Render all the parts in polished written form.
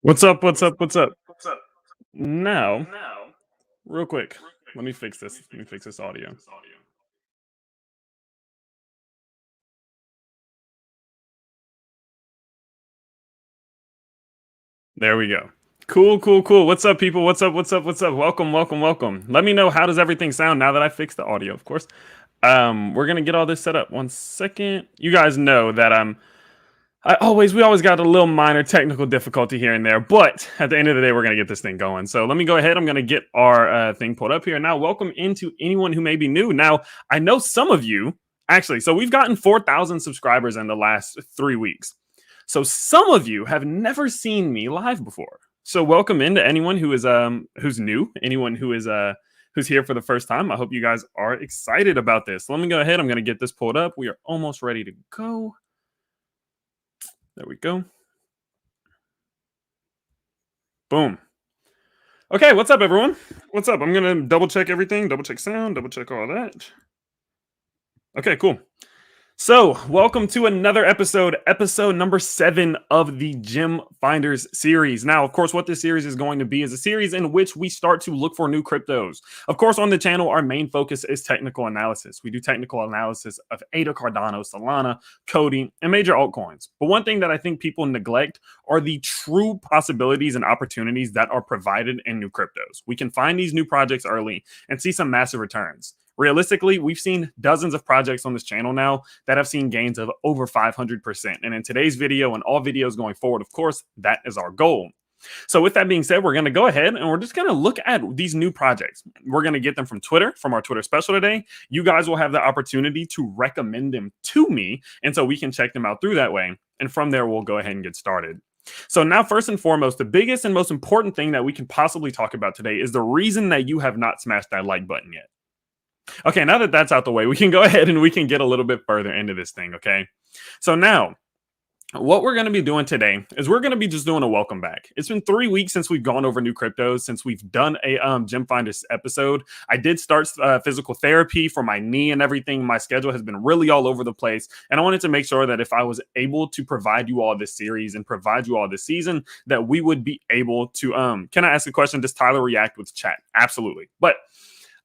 What's up? What's up? What's up? Now, real quick, let me fix this. Let me fix this audio. There we go. Cool, cool, cool. What's up, people? What's up? What's up? What's up? Welcome, welcome, welcome. Let me know, how does everything sound now that I fixed the audio, of course. We're gonna get all this set up. One second. You guys know that we always got a little minor technical difficulty here and there, but at the end of the day, we're gonna get this thing going. So let me go ahead. I'm gonna get our thing pulled up here now. Welcome into anyone who may be new. Now, I know some of you actually. So we've gotten 4,000 subscribers in the last 3 weeks. So some of you have never seen me live before. So welcome into anyone who's new, anyone who's here for the first time. I hope you guys are excited about this. Let me go ahead. I'm gonna get this pulled up. We are almost ready to go. There we go. Boom. Okay, what's up, everyone? What's up? I'm gonna double check everything, double check sound, double check all that. Okay, cool. So, welcome to another episode number 7 of the Gem Finders series. Now, of course, what this series is going to be is a series in which we start to look for new cryptos. Of course, on the channel, our main focus is technical analysis. We do technical analysis of ADA, Cardano, Solana, Cody, and major altcoins. But one thing that I think people neglect are the true possibilities and opportunities that are provided in new cryptos. We can find these new projects early and see some massive returns. Realistically, we've seen dozens of projects on this channel now that have seen gains of over 500%. And in today's video and all videos going forward, of course, that is our goal. So with that being said, we're going to go ahead and we're just going to look at these new projects. We're going to get them from Twitter, from our Twitter special today. You guys will have the opportunity to recommend them to me, and so we can check them out through that way. And from there, we'll go ahead and get started. So now, first and foremost, the biggest and most important thing that we can possibly talk about today is the reason that you have not smashed that like button yet. Okay, now that that's out the way, we can go ahead and we can get a little bit further into this thing, okay? So now, what we're going to be doing today is we're going to be just doing a welcome back. It's been 3 weeks since we've gone over new cryptos, since we've done a Gem Finders episode. I did start physical therapy for my knee and everything. My schedule has been really all over the place, and I wanted to make sure that if I was able to provide you all this series and provide you all this season, that we would be able to, can I ask a question? Does Tyler react with chat? Absolutely. But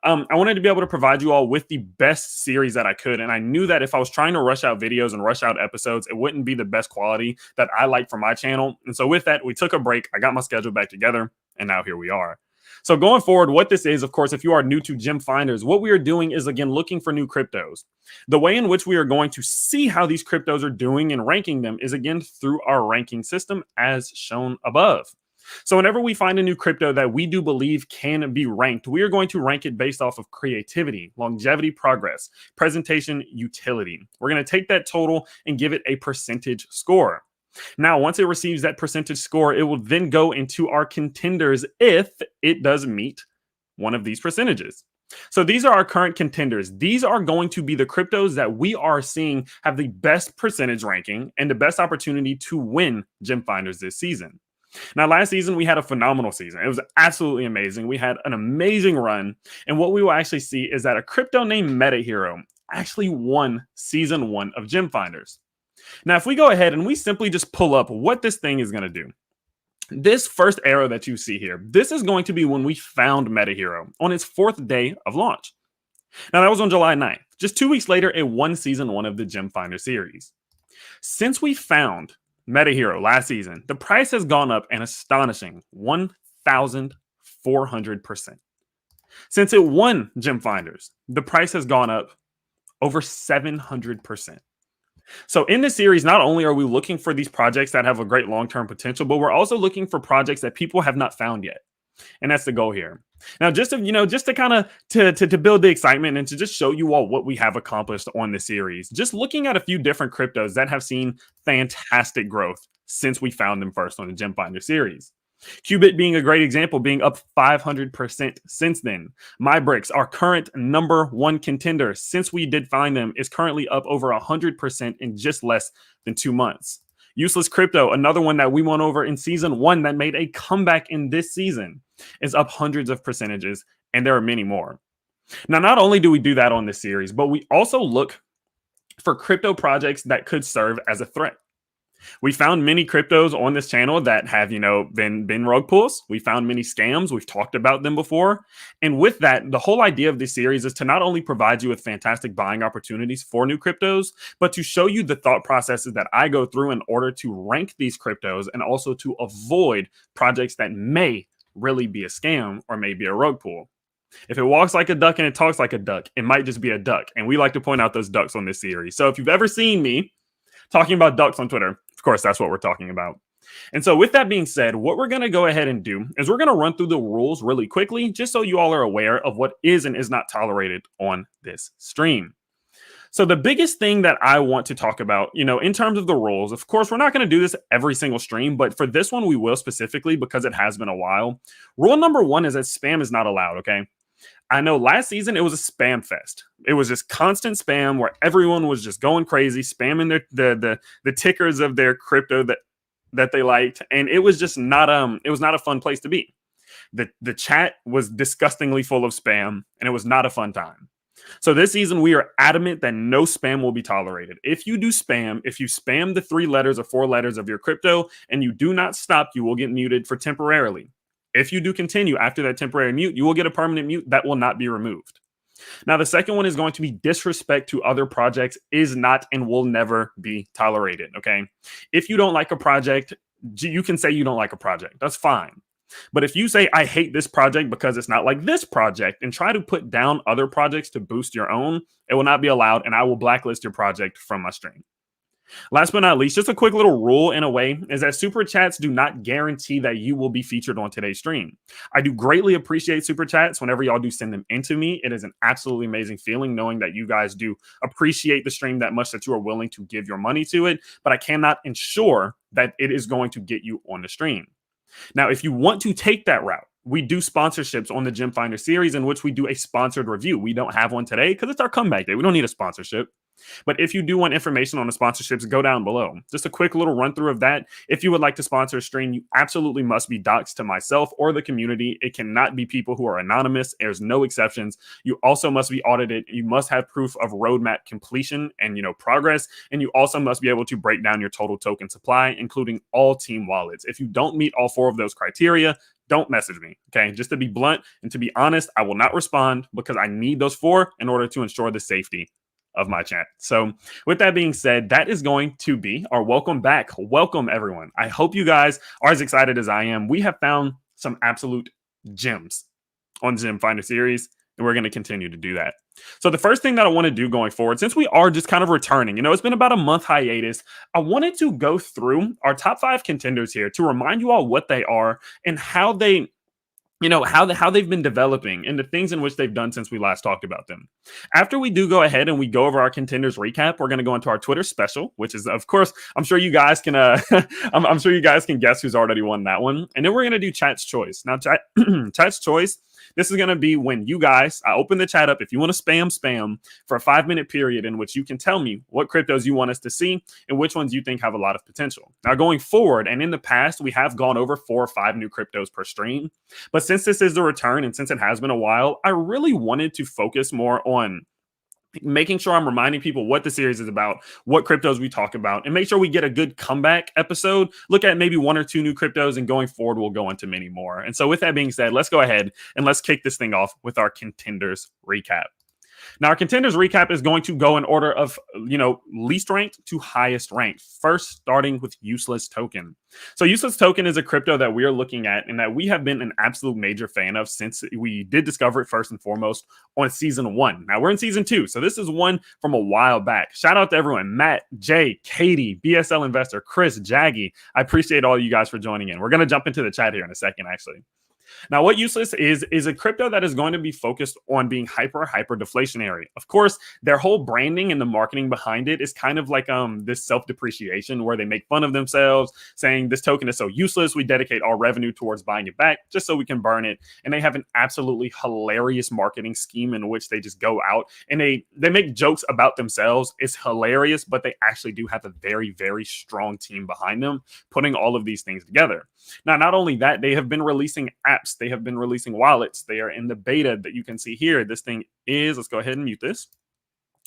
I wanted to be able to provide you all with the best series that I could. And I knew that if I was trying to rush out videos and rush out episodes, it wouldn't be the best quality that I like for my channel. And so with that, we took a break. I got my schedule back together, and now here we are. So going forward, what this is, of course, if you are new to Gem Finders, what we are doing is, again, looking for new cryptos. The way in which we are going to see how these cryptos are doing and ranking them is, again, through our ranking system as shown above. So whenever we find a new crypto that we do believe can be ranked, we are going to rank it based off of creativity, longevity, progress, presentation, utility. We're going to take that total and give it a percentage score. Now, once it receives that percentage score, it will then go into our contenders if it does meet one of these percentages. So these are our current contenders. These are going to be the cryptos that we are seeing have the best percentage ranking and the best opportunity to win Gem Finders this season. Now, last season, we had a phenomenal season. It was absolutely amazing. We had an amazing run. And what we will actually see is that a crypto named MetaHero actually won season 1 of Gem Finders. Now, if we go ahead and we simply just pull up what this thing is going to do, this first arrow that you see here, this is going to be when we found MetaHero on its 4th day of launch. Now, that was on July 9th. Just 2 weeks later, it won season 1 of the Gem Finder series. Since we found MetaHero last season, the price has gone up an astonishing 1,400%. Since it won Gem Finders, the price has gone up over 700%. So in this series, not only are we looking for these projects that have a great long-term potential, but we're also looking for projects that people have not found yet. And that's the goal here. Now, just to kind of to build the excitement and to just show you all what we have accomplished on this series, just looking at a few different cryptos that have seen fantastic growth since we found them first on the Gem Finder series. Qubit being a great example, being up 500% since then. MyBricks, our current number 1 contender since we did find them, is currently up over 100% in just less than 2 months. Useless Crypto, another one that we won over in season 1 that made a comeback in this season, is up hundreds of percentages, and there are many more. Now, not only do we do that on this series, but we also look for crypto projects that could serve as a threat. We found many cryptos on this channel that have, been rug pulls. We found many scams. We've talked about them before. And with that, the whole idea of this series is to not only provide you with fantastic buying opportunities for new cryptos, but to show you the thought processes that I go through in order to rank these cryptos and also to avoid projects that may really be a scam or maybe a rug pull. If it walks like a duck and it talks like a duck, it might just be a duck. And we like to point out those ducks on this series. So if you've ever seen me talking about ducks on Twitter, of course, that's what we're talking about. And so, with that being said, what we're going to go ahead and do is we're going to run through the rules really quickly, just so you all are aware of what is and is not tolerated on this stream. So, the biggest thing that I want to talk about, in terms of the rules, of course, we're not going to do this every single stream, but for this one, we will specifically because it has been a while. Rule number one is that spam is not allowed, okay? I know last season it was a spam fest. It was just constant spam where everyone was just going crazy, spamming the tickers of their crypto that they liked, and it was just not a fun place to be. The chat was disgustingly full of spam, and it was not a fun time. So this season we are adamant that no spam will be tolerated. If you do spam, if you spam the 3 letters or 4 letters of your crypto and you do not stop, you will get muted for temporarily. If you do continue after that temporary mute, you will get a permanent mute that will not be removed. Now, the second one is going to be disrespect to other projects is not and will never be tolerated, okay? If you don't like a project, you can say you don't like a project. That's fine. But if you say, I hate this project because it's not like this project, and try to put down other projects to boost your own, it will not be allowed, and I will blacklist your project from my stream. Last but not least, just a quick little rule in a way is that super chats do not guarantee that you will be featured on today's stream. I do greatly appreciate super chats whenever y'all do send them into me. It is an absolutely amazing feeling knowing that you guys do appreciate the stream that much that you are willing to give your money to it, but I cannot ensure that it is going to get you on the stream. Now, if you want to take that route, we do sponsorships on the Gem Finder series in which we do a sponsored review. We don't have one today because it's our comeback day. We don't need a sponsorship. But if you do want information on the sponsorships, go down below. Just a quick little run through of that. If you would like to sponsor a stream, you absolutely must be doxxed to myself or the community. It cannot be people who are anonymous. There's no exceptions. You also must be audited. You must have proof of roadmap completion and progress. And you also must be able to break down your total token supply, including all team wallets. If you don't meet all 4 of those criteria, don't message me, okay? Just to be blunt and to be honest, I will not respond because I need those 4 in order to ensure the safety of my chat. So with that being said, that is going to be our welcome back. Welcome, everyone. I hope you guys are as excited as I am. We have found some absolute gems on the Gem Finder series, and we're going to continue to do that. So the first thing that I want to do going forward, since we are just kind of returning, it's been about a month hiatus, I wanted to go through our top 5 contenders here to remind you all what they are and how they how they've been developing and the things in which they've done since we last talked about them. After we do go ahead and we go over our contenders recap, we're going to go into our Twitter special, which is, of course, I'm sure you guys can I'm sure you guys can guess who's already won that one. And then we're going to do chat's choice. Now, chat's choice, this is going to be when you guys, I open the chat up. If you want to spam for a 5-minute period in which you can tell me what cryptos you want us to see and which ones you think have a lot of potential. Now, going forward, and in the past, we have gone over 4 or 5 new cryptos per stream. But since this is the return and since it has been a while, I really wanted to focus more on making sure I'm reminding people what the series is about, what cryptos we talk about, and make sure we get a good comeback episode. Look at maybe 1 or 2 new cryptos, and going forward, we'll go into many more. And so with that being said, let's go ahead and let's kick this thing off with our contenders recap. Now, our contenders recap is going to go in order of, least ranked to highest ranked. First, starting with Useless Token. So Useless Token is a crypto that we are looking at and that we have been an absolute major fan of since we did discover it first and foremost on season 1. Now, we're in season 2, so this is one from a while back. Shout out to everyone. Matt, Jay, Katie, BSL Investor, Chris, Jaggy. I appreciate all you guys for joining in. We're going to jump into the chat here in a second, actually. Now, what Useless is a crypto that is going to be focused on being hyper deflationary. Of course, their whole branding and the marketing behind it is kind of like this self-depreciation where they make fun of themselves, saying this token is so useless, we dedicate our revenue towards buying it back just so we can burn it. And they have an absolutely hilarious marketing scheme in which they just go out and they make jokes about themselves. It's hilarious, but they actually do have a very, very strong team behind them putting all of these things together. Now, not only that, they have been releasing apps. They have been releasing wallets. They are in the beta that you can see here. This thing is, let's go ahead and mute this.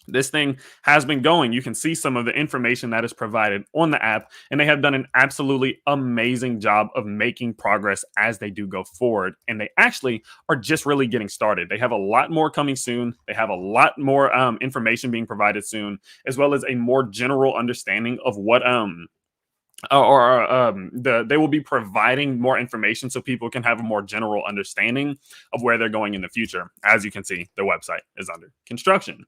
This thing has been going. You can see some of the information that is provided on the app, and they have done an absolutely amazing job of making progress as they do go forward. And they actually are just really getting started. They have a lot more coming soon. They have a lot more information being provided soon, as well as a more general understanding of what they will be providing more information so people can have a more general understanding of where they're going in the future. As you can see, their website is under construction.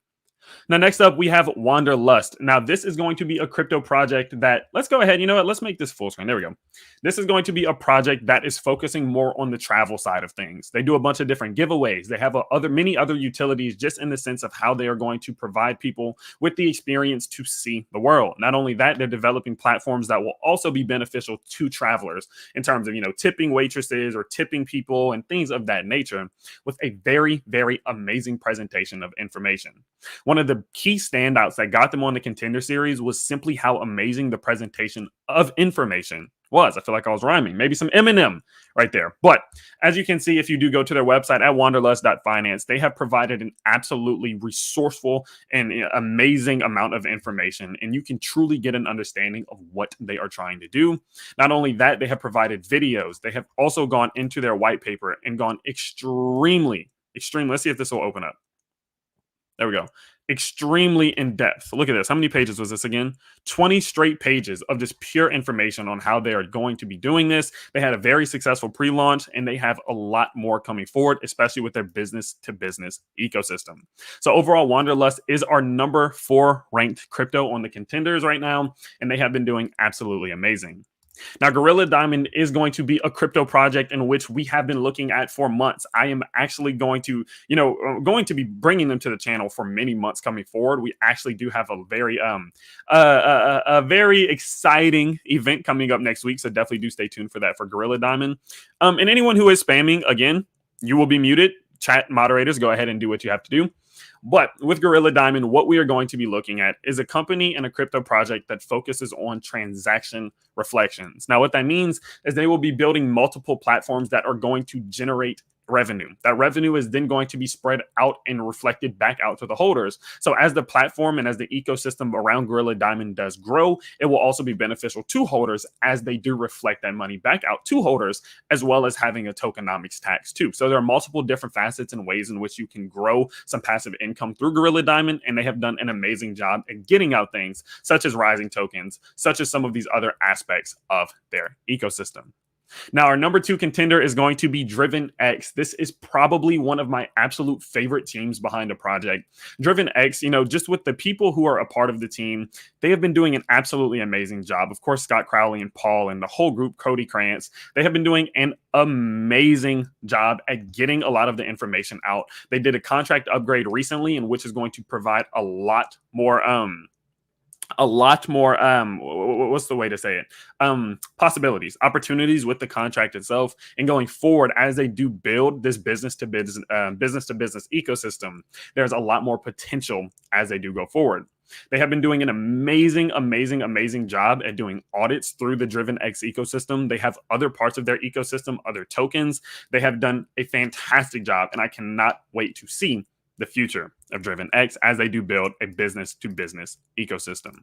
Now, next up, we have Wanderlust. Now, this is going to be a crypto project that, let's go ahead. You know what? Let's make this full screen. There we go. This is going to be a project that is focusing more on the travel side of things. They do a bunch of different giveaways. They have many other utilities just in the sense of how they are going to provide people with the experience to see the world. Not only that, they're developing platforms that will also be beneficial to travelers in terms of, tipping waitresses or tipping people and things of that nature with a very, very amazing presentation of information. One of the key standouts that got them on the Contender series was simply how amazing the presentation of information was. I feel like I was rhyming. Maybe some Eminem right there. But as you can see, if you do go to their website at wanderlust.finance, they have provided an absolutely resourceful and amazing amount of information, and you can truly get an understanding of what they are trying to do. Not only that, they have provided videos. They have also gone into their white paper and gone extremely. Let's see if this will open up. There we go. Extremely in depth. Look at this. How many pages was this again? 20 straight pages of just pure information on how they are going to be doing this. They had a very successful pre-launch, and they have a lot more coming forward, especially with their business to business ecosystem. So overall, Wanderlust is our number 4 ranked crypto on the Contenders right now, and they have been doing absolutely amazing. Now, Gorilla Diamond is going to be a crypto project in which we have been looking at for months. I am actually going to be bringing them to the channel for many months coming forward. We actually do have a very exciting event coming up next week, so definitely do stay tuned for that for Gorilla Diamond. And anyone who is spamming, again, you will be muted. Chat moderators, go ahead and do what you have to do. But with Gorilla Diamond, what we are going to be looking at is a company and a crypto project that focuses on transaction reflections. Now, what that means is they will be building multiple platforms that are going to generate revenue. That revenue is then going to be spread out and reflected back out to the holders. So as the platform and as the ecosystem around Gorilla Diamond does grow, it will also be beneficial to holders as they do reflect that money back out to holders, as well as having a tokenomics tax too. So there are multiple different facets and ways in which you can grow some passive income through Gorilla Diamond, and they have done an amazing job at getting out things such as rising tokens, such as some of these other aspects of their ecosystem. Now, our number 2 contender is going to be Driven X. This is probably one of my absolute favorite teams behind a project. Driven X, just with the people who are a part of the team, they have been doing an absolutely amazing job. Of course, Scott Crowley and Paul and the whole group, Cody Krantz, they have been doing an amazing job at getting a lot of the information out. They did a contract upgrade recently, in which is going to provide a lot more what's the way to say it, possibilities, opportunities with the contract itself. And going forward, as they do build this business to business ecosystem, there's a lot more potential as they do go forward. They have been doing an amazing job at doing audits through the Driven X ecosystem. They have other parts of their ecosystem, other tokens. They have done a fantastic job, and I cannot wait to see the future of Driven X as they do build a business to business ecosystem.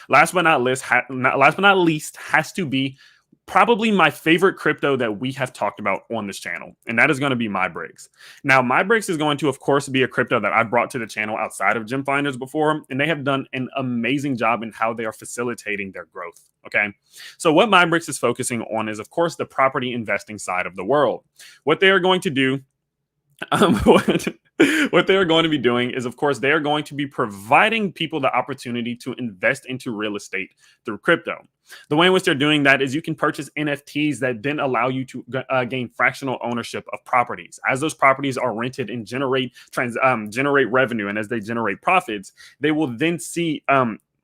Last but not least has to be probably my favorite crypto that we have talked about on this channel, and that is going to be MyBricks. Now, MyBricks is going to, of course, be a crypto that I brought to the channel outside of Gem Finders before, and they have done an amazing job in how they are facilitating their growth. Okay, so what MyBricks is focusing on is, of course, the property investing side of the world. What they are going to do what they are going to be doing is, of course, they are going to be providing people the opportunity to invest into real estate through crypto. The way in which they're doing that is you can purchase NFTs that then allow you to gain fractional ownership of properties. As those properties are rented and generate revenue, and as they generate profits, they will then see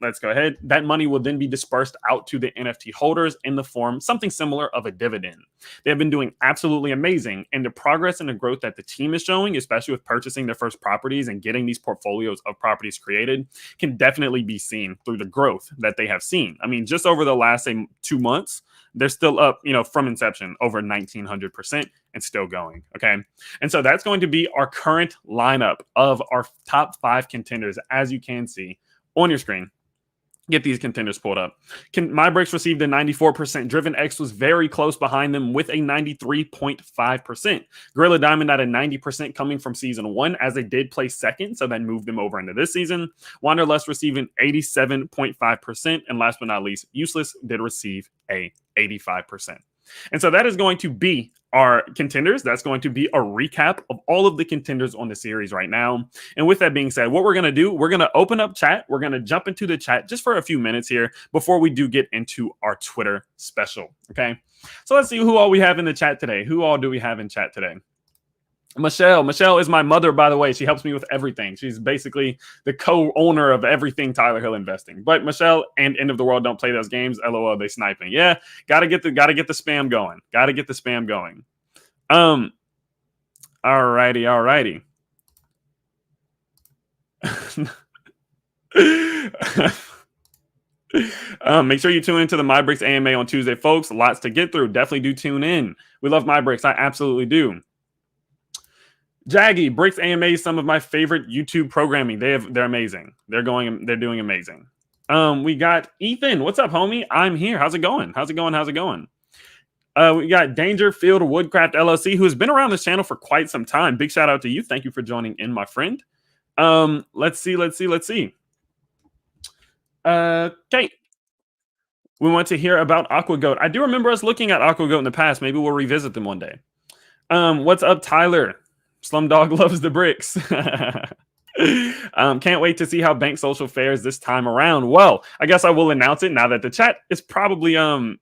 let's go ahead. That money will then be dispersed out to the NFT holders in the form something similar of a dividend. They have been doing absolutely amazing, and the progress and the growth that the team is showing, especially with purchasing their first properties and getting these portfolios of properties created, can definitely be seen through the growth that they have seen. I mean, just over the last 2 months, they're still up, from inception over 1900% and still going. Okay. And so that's going to be our current lineup of our top 5 contenders, as you can see on your screen. Get these contenders pulled up. MyBricks received a 94%. Driven X was very close behind them with a 93.5%. Gorilla Diamond at a 90% coming from season 1, as they did place second, so that moved them over into this season. Wanderlust receiving 87.5%. And last but not least, Useless did receive a 85%. And so that is going to be our contenders. That's going to be a recap of all of the contenders on the series right now. And with that being said, what we're going to do, we're going to open up chat. We're going to jump into the chat just for a few minutes here before we do get into our Twitter special. Okay. So let's see who all we have in the chat today. Who all do we have in chat today? Michelle is my mother, by the way. She helps me with everything. She's basically the co-owner of everything Tyler Hill Investing. But Michelle and End of the World don't play those games. LOL, they sniping. Yeah, gotta get the spam going. Gotta get the spam going. Alrighty. Make sure you tune into the MyBricks AMA on Tuesday, folks. Lots to get through. Definitely do tune in. We love MyBricks. I absolutely do. Jaggy, Bricks AMA is some of my favorite YouTube programming. They're amazing. They're doing amazing. We got Ethan. What's up, homie? I'm here. How's it going? We got Dangerfield Woodcraft LLC, who has been around this channel for quite some time. Big shout out to you. Thank you for joining in, my friend. Let's see. Okay. We want to hear about AquaGoat. I do remember us looking at AquaGoat in the past. Maybe we'll revisit them one day. What's up, Tyler? Slumdog loves the bricks. Can't wait to see how Bank Social fares this time around. Well, I guess I will announce it now that the chat is probably I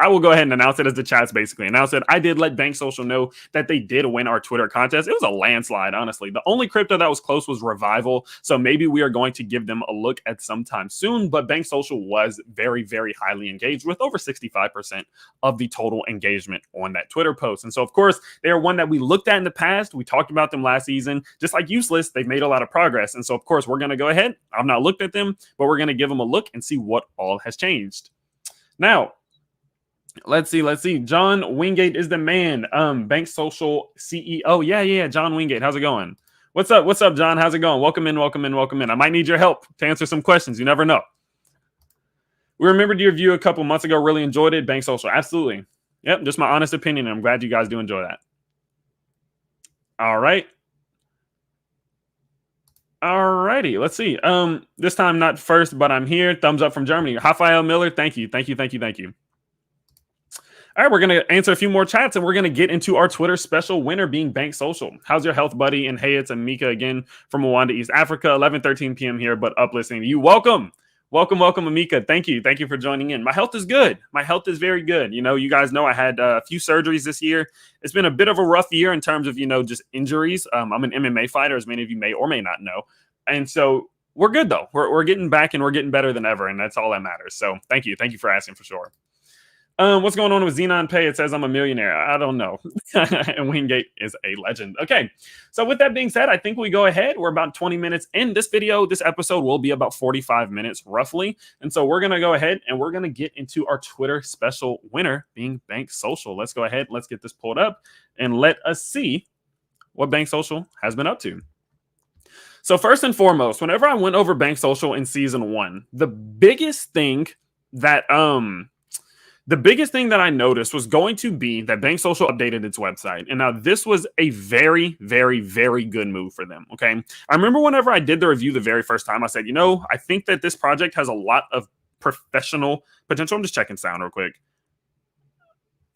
will go ahead and announce it, as the chat's basically announced it. I did let Bank Social know that they did win our Twitter contest. It was a landslide, honestly. The only crypto that was close was Revival, so maybe we are going to give them a look at sometime soon. But Bank Social was very, very highly engaged, with over 65% of the total engagement on that Twitter post. And so, of course, they are one that we looked at in the past. We talked about them last season. Just like Useless, they've made a lot of progress. And so, of course, we're going to go ahead. I've not looked at them, but we're going to give them a look and see what all has changed. Now, let's see. John Wingate is the man. Bank Social CEO. Yeah. John Wingate. How's it going? What's up, John? How's it going? Welcome in. I might need your help to answer some questions. You never know. We remembered your review a couple months ago. Really enjoyed it. Bank Social. Absolutely. Yep. Just my honest opinion. I'm glad you guys do enjoy that. All right. Alrighty, let's see. This time not first, but I'm here. Thumbs up from Germany. Rafael Miller, thank you. All right, we're gonna answer a few more chats, and we're gonna get into our Twitter special winner being Bank Social. How's your health, buddy? And hey, it's Amika again from Rwanda, East Africa. 11:13 p.m. here, but up listening to you. Welcome, Amika. Thank you for joining in. My health is good. My health is very good. You guys know I had a few surgeries this year. It's been a bit of a rough year in terms of just injuries. I'm an MMA fighter, as many of you may or may not know, and so we're good though. We're getting back, and we're getting better than ever, and that's all that matters. So thank you for asking, for sure. What's going on with Xenon Pay? It says I'm a millionaire. I don't know. And Wingate is a legend. Okay. So with that being said, I think we go ahead. We're about 20 minutes in this video. This episode will be about 45 minutes roughly. And so we're going to go ahead and we're going to get into our Twitter special winner being Bank Social. Let's go ahead. Let's get this pulled up and let us see what Bank Social has been up to. So first and foremost, whenever I went over Bank Social in season 1, the biggest thing that I noticed was going to be that Bank Social updated its website. And now this was a very, very, very good move for them. Okay. I remember whenever I did the review the very first time, I said, I think that this project has a lot of professional potential. I'm just checking sound real quick.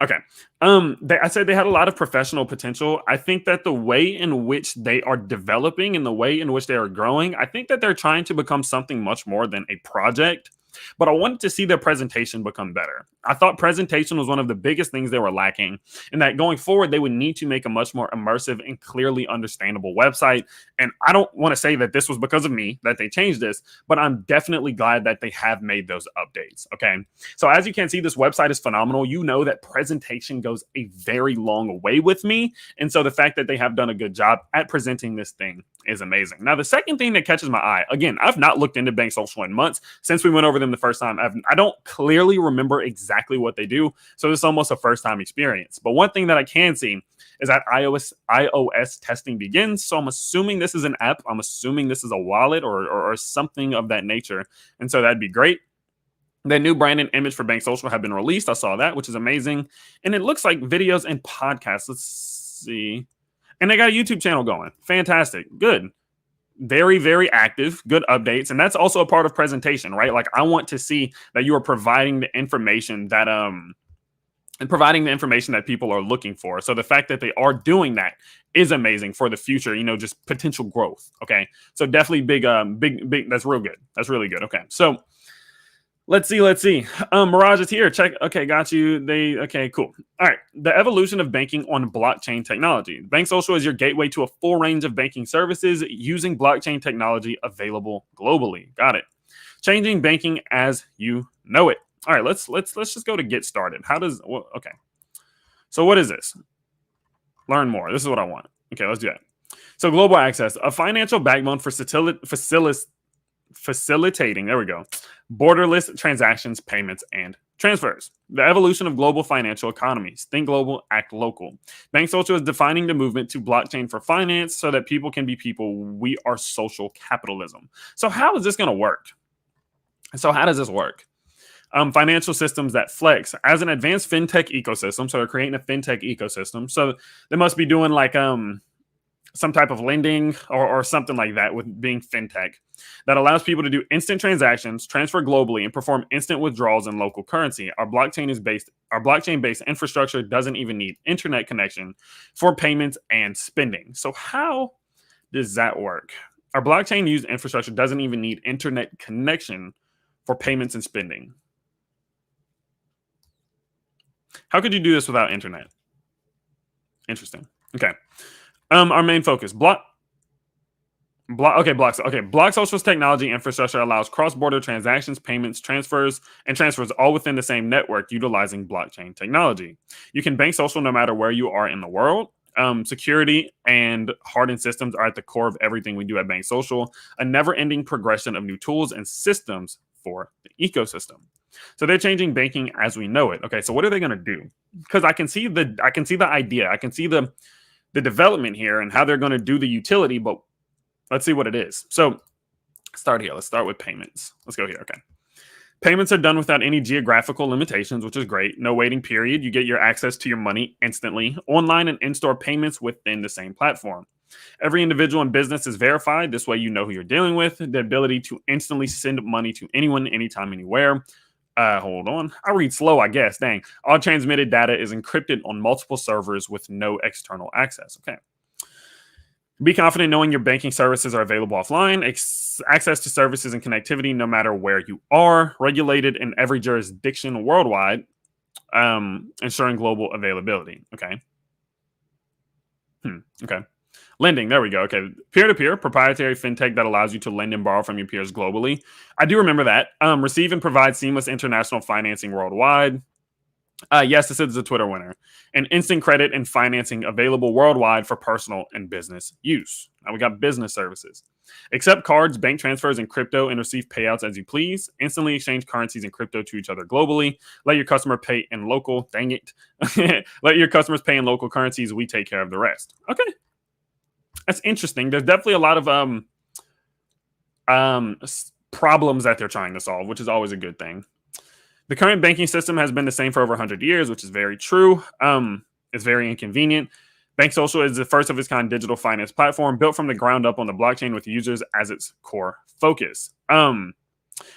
Okay. I said they had a lot of professional potential. I think that the way in which they are developing and the way in which they are growing, I think that they're trying to become something much more than a project. But I wanted to see their presentation become better. I thought presentation was one of the biggest things they were lacking, and that going forward, they would need to make a much more immersive and clearly understandable website. And I don't want to say that this was because of me that they changed this, but I'm definitely glad that they have made those updates. Okay. So as you can see, this website is phenomenal. You know that presentation goes a very long way with me. And so the fact that they have done a good job at presenting this thing is amazing. Now, the second thing that catches my eye, again, I've not looked into Bank Social in months since we went over them the first time. I don't clearly remember exactly what they do, so it's almost a first time experience. But one thing that I can see is that iOS testing begins. So I'm assuming this is an app. I'm assuming this is a wallet or something of that nature. And so that'd be great. The new brand and image for Bank Social have been released. I saw that, which is amazing. And it looks like videos and podcasts. Let's see. And they got a YouTube channel going. Fantastic. Good. Very, very active. Good updates. And that's also a part of presentation, right? Like, I want to see that you are providing the information that people are looking for. So the fact that they are doing that is amazing for the future, just potential growth. Okay. So definitely big. That's real good. That's really good. Okay. So let's see. Mirage is here. Check. Okay, got you. Okay, cool. All right. The evolution of banking on blockchain technology. Bank Social is your gateway to a full range of banking services using blockchain technology available globally. Got it. Changing banking as you know it. All right, let's just go to get started. Okay. So what is this? Learn more. This is what I want. Okay, let's do that. So global access, a financial backbone for facilitating, there we go, borderless transactions, payments, and transfers. The evolution of global financial economies. Think global, act local. Bank Social is defining the movement to blockchain for finance so that people can be people. We are social capitalism. So how is this going to work? So how does this work? Financial systems that flex as an advanced fintech ecosystem. So they're creating a fintech ecosystem. So they must be doing like some type of lending or something like that with being fintech that allows people to do instant transactions, transfer globally, and perform instant withdrawals in local currency. Our blockchain-based infrastructure doesn't even need internet connection for payments and spending. So how does that work? Our blockchain-used infrastructure doesn't even need internet connection for payments and spending. How could you do this without internet? Interesting. Okay. Our main focus, Block Social's technology infrastructure allows cross-border transactions, payments, transfers all within the same network utilizing blockchain technology. You can bank social no matter where you are in the world. Security and hardened systems are at the core of everything we do at Bank Social, a never-ending progression of new tools and systems for the ecosystem. So they're changing banking as we know it. Okay, so what are they going to do? Because I can see the idea, I can see the development here and how they're going to do the utility, but let's see what it is. So start here. Let's start with payments. Let's go here. Okay. Payments are done without any geographical limitations, which is great. No waiting period. You get your access to your money instantly. Online and in-store payments within the same platform. Every individual and business is verified. This way you know who you're dealing with. The ability to instantly send money to anyone, anytime, anywhere. Hold on. I read slow, I guess. Dang. All transmitted data is encrypted on multiple servers with no external access. Okay. Be confident knowing your banking services are available offline. Access to services and connectivity no matter where you are. Regulated in every jurisdiction worldwide. Ensuring global availability. Okay. Okay. Lending, there we go. Okay, peer-to-peer, proprietary fintech that allows you to lend and borrow from your peers globally. I do remember that. Receive and provide seamless international financing worldwide. Yes, this is a Twitter winner. And instant credit and financing available worldwide for personal and business use. Now we got business services. Accept cards, bank transfers, and crypto and receive payouts as you please. Instantly exchange currencies and crypto to each other globally. Let your customer pay in local. Dang it. Let your customers pay in local currencies. We take care of the rest. Okay. That's interesting. There's definitely a lot of problems that they're trying to solve, which is always a good thing. The current banking system has been the same for over 100 years, which is very true. It's very inconvenient. Bank Social is the first of its kind digital finance platform built from the ground up on the blockchain with users as its core focus.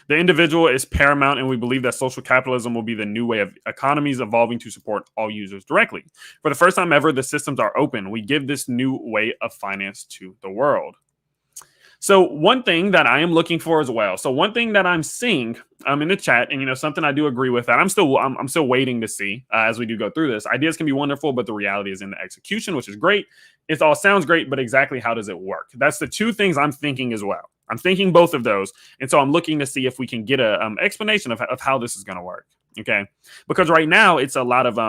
The individual is paramount, and we believe that social capitalism will be the new way of economies evolving to support all users directly. For the first time ever, the systems are open. We give this new way of finance to the world. So one thing that I am looking for as well. So one thing that I'm seeing in the chat, and something I do agree with that. I'm still waiting to see as we do go through this. Ideas can be wonderful, but the reality is in the execution, which is great. It all sounds great, but exactly how does it work? That's the two things I'm thinking as well. I'm thinking both of those, and so I'm looking to see if we can get a explanation of how this is going to work. Okay, because right now it's a lot of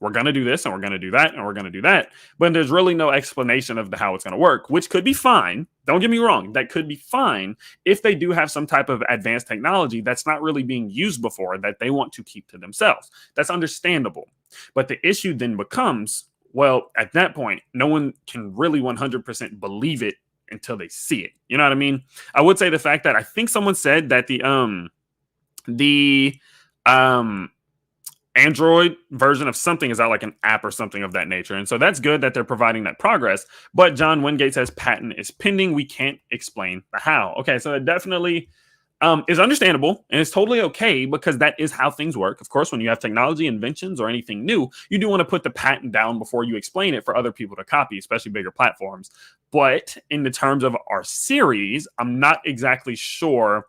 we're going to do this and we're going to do that and we're going to do that. But there's really no explanation of how it's going to work, which could be fine. Don't get me wrong. That could be fine if they do have some type of advanced technology that's not really being used before that they want to keep to themselves. That's understandable. But the issue then becomes, well, at that point, no one can really 100% believe it until they see it. You know what I mean? I would say the fact that I think someone said that the Android version of something is out, like an app or something of that nature. And so that's good that they're providing that progress. But John Wingate says patent is pending. We can't explain the how. Okay, so it definitely is understandable, and it's totally okay because that is how things work. Of course, when you have technology, inventions, or anything new, you do want to put the patent down before you explain it for other people to copy, especially bigger platforms. But in the terms of our series, I'm not exactly sure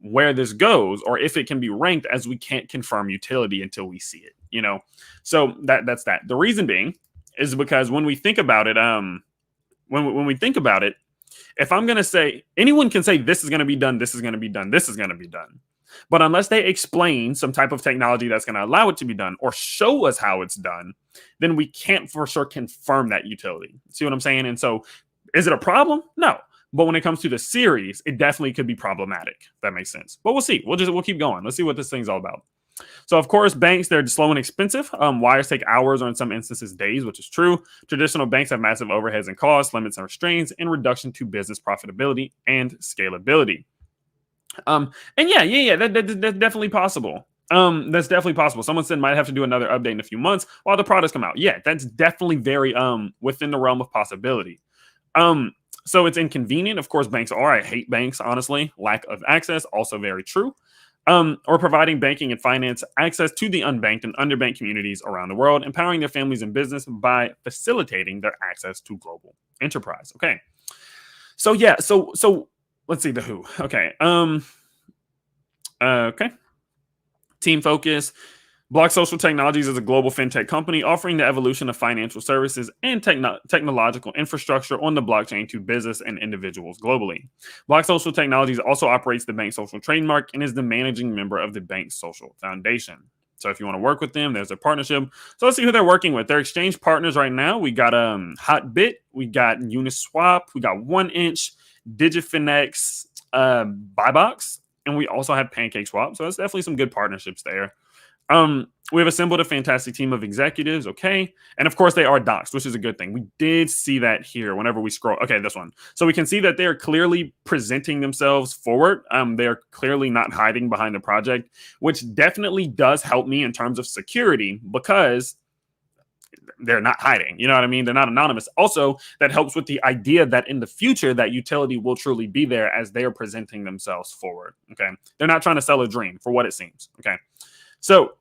where this goes or if it can be ranked, as we can't confirm utility until we see it, you know. So that's that. The reason being is because when we think about it, when we think about it, if I'm going to say, anyone can say this is going to be done, this is going to be done, this is going to be done, but unless they explain some type of technology that's going to allow it to be done or show us how it's done, then we can't for sure confirm that utility. See what I'm saying? And so is it a problem? No. But when it comes to the series, it definitely could be problematic. If that makes sense. But we'll see. We'll keep going. Let's see what this thing's all about. So, of course, banks, they're slow and expensive. Wires take hours or in some instances days, which is true. Traditional banks have massive overheads and costs, limits and restraints, and reduction to business profitability and scalability. And that's definitely possible. That's definitely possible. Someone said might have to do another update in a few months while the products come out. Yeah, that's definitely very within the realm of possibility. So it's inconvenient. Of course, banks are. I hate banks, honestly. Lack of access, also very true. Or providing banking and finance access to the unbanked and underbanked communities around the world, empowering their families and business by facilitating their access to global enterprise. Okay. So yeah, so let's see the who. Okay. Okay. Team focus. Block Social Technologies is a global fintech company offering the evolution of financial services and technological infrastructure on the blockchain to business and individuals globally. Block Social Technologies also operates the Bank Social trademark and is the managing member of the Bank Social Foundation. So if you want to work with them, there's a partnership. So let's see who they're working with. Their exchange partners right now, we got Hotbit, we got Uniswap, we got 1inch, Digifinex, Buybox, and we also have PancakeSwap. So that's definitely some good partnerships there. We have assembled a fantastic team of executives, okay? And of course, they are doxxed, which is a good thing. We did see that here whenever we scroll. Okay, this one. So we can see that they are clearly presenting themselves forward. They are clearly not hiding behind the project, which definitely does help me in terms of security because they're not hiding. You know what I mean? They're not anonymous. Also, that helps with the idea that in the future, that utility will truly be there as they are presenting themselves forward, okay? They're not trying to sell a dream for what it seems, okay? So,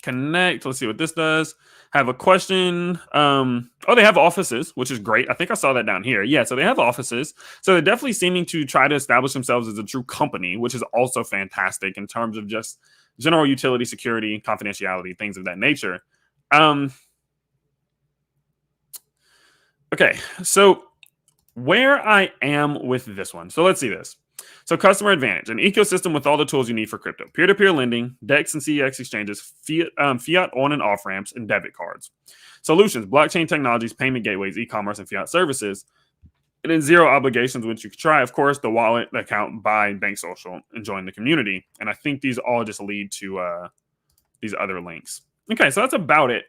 connect. Let's see what this does. Have a question. They have offices, which is great. I think I saw that down here. Yeah, so they have offices. So they're definitely seeming to try to establish themselves as a true company, which is also fantastic in terms of just general utility, security, confidentiality, things of that nature. Okay, so where I am with this one. So let's see this. So customer advantage, an ecosystem with all the tools you need for crypto. Peer-to-peer lending, DEX and CEX exchanges, fiat on and off ramps, and debit cards. Solutions, blockchain technologies, payment gateways, e-commerce, and fiat services. And then zero obligations, which you could try. Of course, the wallet account by Bank Social and join the community. And I think these all just lead to these other links. Okay, so that's about it.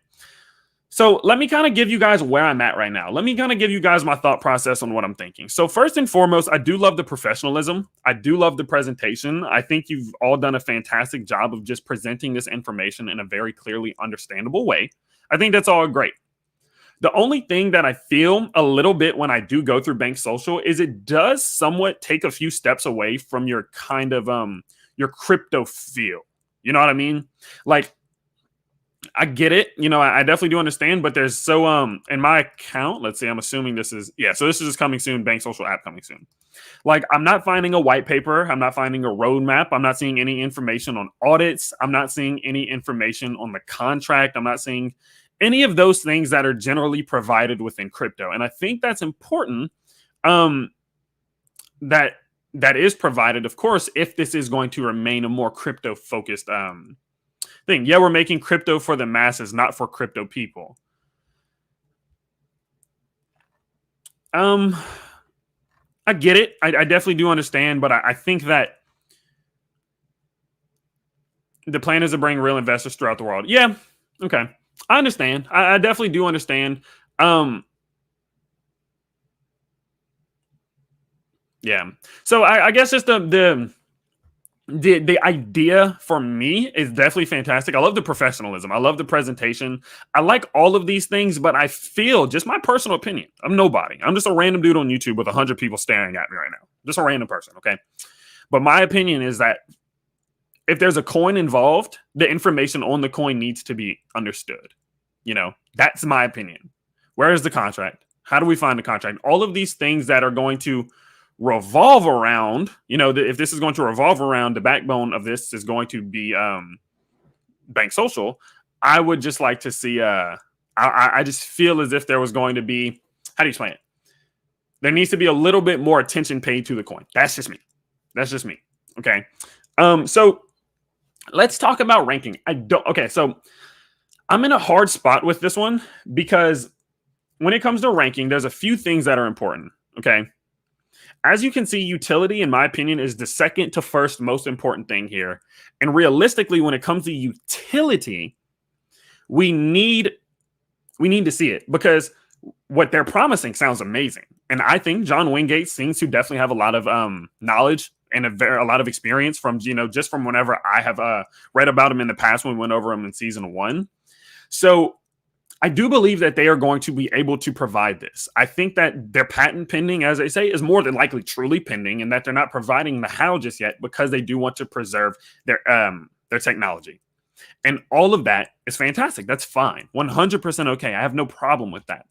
So let me kind of give you guys where I'm at right now. Let me kind of give you guys my thought process on what I'm thinking. So first and foremost, I do love the professionalism. I do love the presentation. I think you've all done a fantastic job of just presenting this information in a very clearly understandable way. I think that's all great. The only thing that I feel a little bit when I do go through Bank Social is it does somewhat take a few steps away from your kind of your crypto feel. You know what I mean? Like, I get it. You know, I definitely do understand, but there's in my account, let's see, I'm assuming this is, so this is just coming soon, Bank Social app coming soon. Like, I'm not finding a white paper. I'm not finding a roadmap. I'm not seeing any information on audits. I'm not seeing any information on the contract. I'm not seeing any of those things that are generally provided within crypto. And I think that's important that is provided, of course, if this is going to remain a more crypto focused thing. Yeah, we're making crypto for the masses, not for crypto people. I get it. I definitely do understand, but I think that the plan is to bring real investors throughout the world. Yeah, okay, I understand. I definitely do understand. Um, yeah. So I guess just the idea for me is definitely fantastic. I love the professionalism. I love the presentation. I like all of these things, but I feel, just my personal opinion, I'm nobody. I'm just a random dude on YouTube with 100 people staring at me right now. Just a random person, okay? But my opinion is that if there's a coin involved, the information on the coin needs to be understood. That's my opinion. Where is the contract? How do we find the contract? All of these things that are going to revolve around, if this is going to revolve around, the backbone of this is going to be Bank Social. I would just like to see, I just feel as if there was going to be, how do you explain it? There needs to be a little bit more attention paid to the coin. That's just me. Okay. So let's talk about ranking. So I'm in a hard spot with this one because when it comes to ranking, there's a few things that are important. Okay. As you can see, utility, in my opinion, is the second to first most important thing here. And realistically, when it comes to utility, we need to see it because what they're promising sounds amazing. And I think John Wingate seems to definitely have a lot of knowledge and a lot of experience from, just from whenever I have read about him in the past when we went over him in season 1. So I do believe that they are going to be able to provide this. I think that their patent pending, as they say, is more than likely truly pending, and that they're not providing the how just yet because they do want to preserve their technology. And all of that is fantastic. That's fine. 100% okay. I have no problem with that.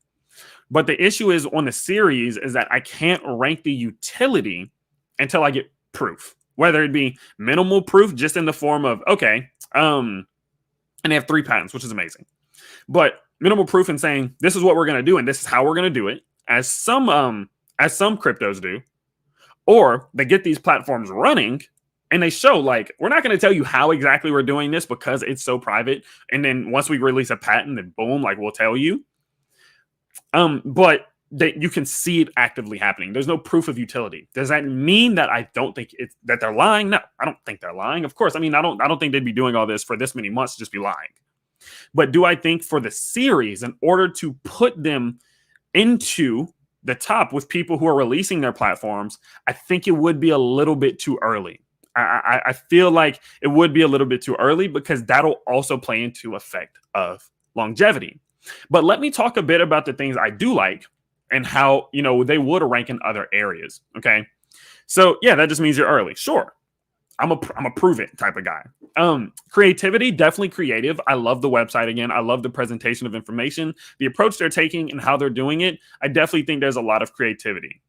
But the issue is on the series is that I can't rank the utility until I get proof, whether it be minimal proof just in the form of, okay, and they have 3 patents, which is amazing. But minimal proof in saying this is what we're going to do and this is how we're going to do it, as some cryptos do, or they get these platforms running and they show, like, we're not going to tell you how exactly we're doing this because it's so private, and then once we release a patent, then boom, like, we'll tell you. But you can see it actively happening. There's no proof of utility. Does that mean that I don't think that they're lying? No, I don't think they're lying. Of course, I mean, I don't think they'd be doing all this for this many months to just be lying. But do I think for the series, in order to put them into the top with people who are releasing their platforms, I think it would be a little bit too early. I feel like it would be a little bit too early because that'll also play into effect of longevity. But let me talk a bit about the things I do like and how, they would rank in other areas. Okay. So yeah, that just means you're early. Sure. I'm a prove it type of guy. Creativity, definitely creative. I love the website again. I love the presentation of information, the approach they're taking and how they're doing it. I definitely think there's a lot of creativity.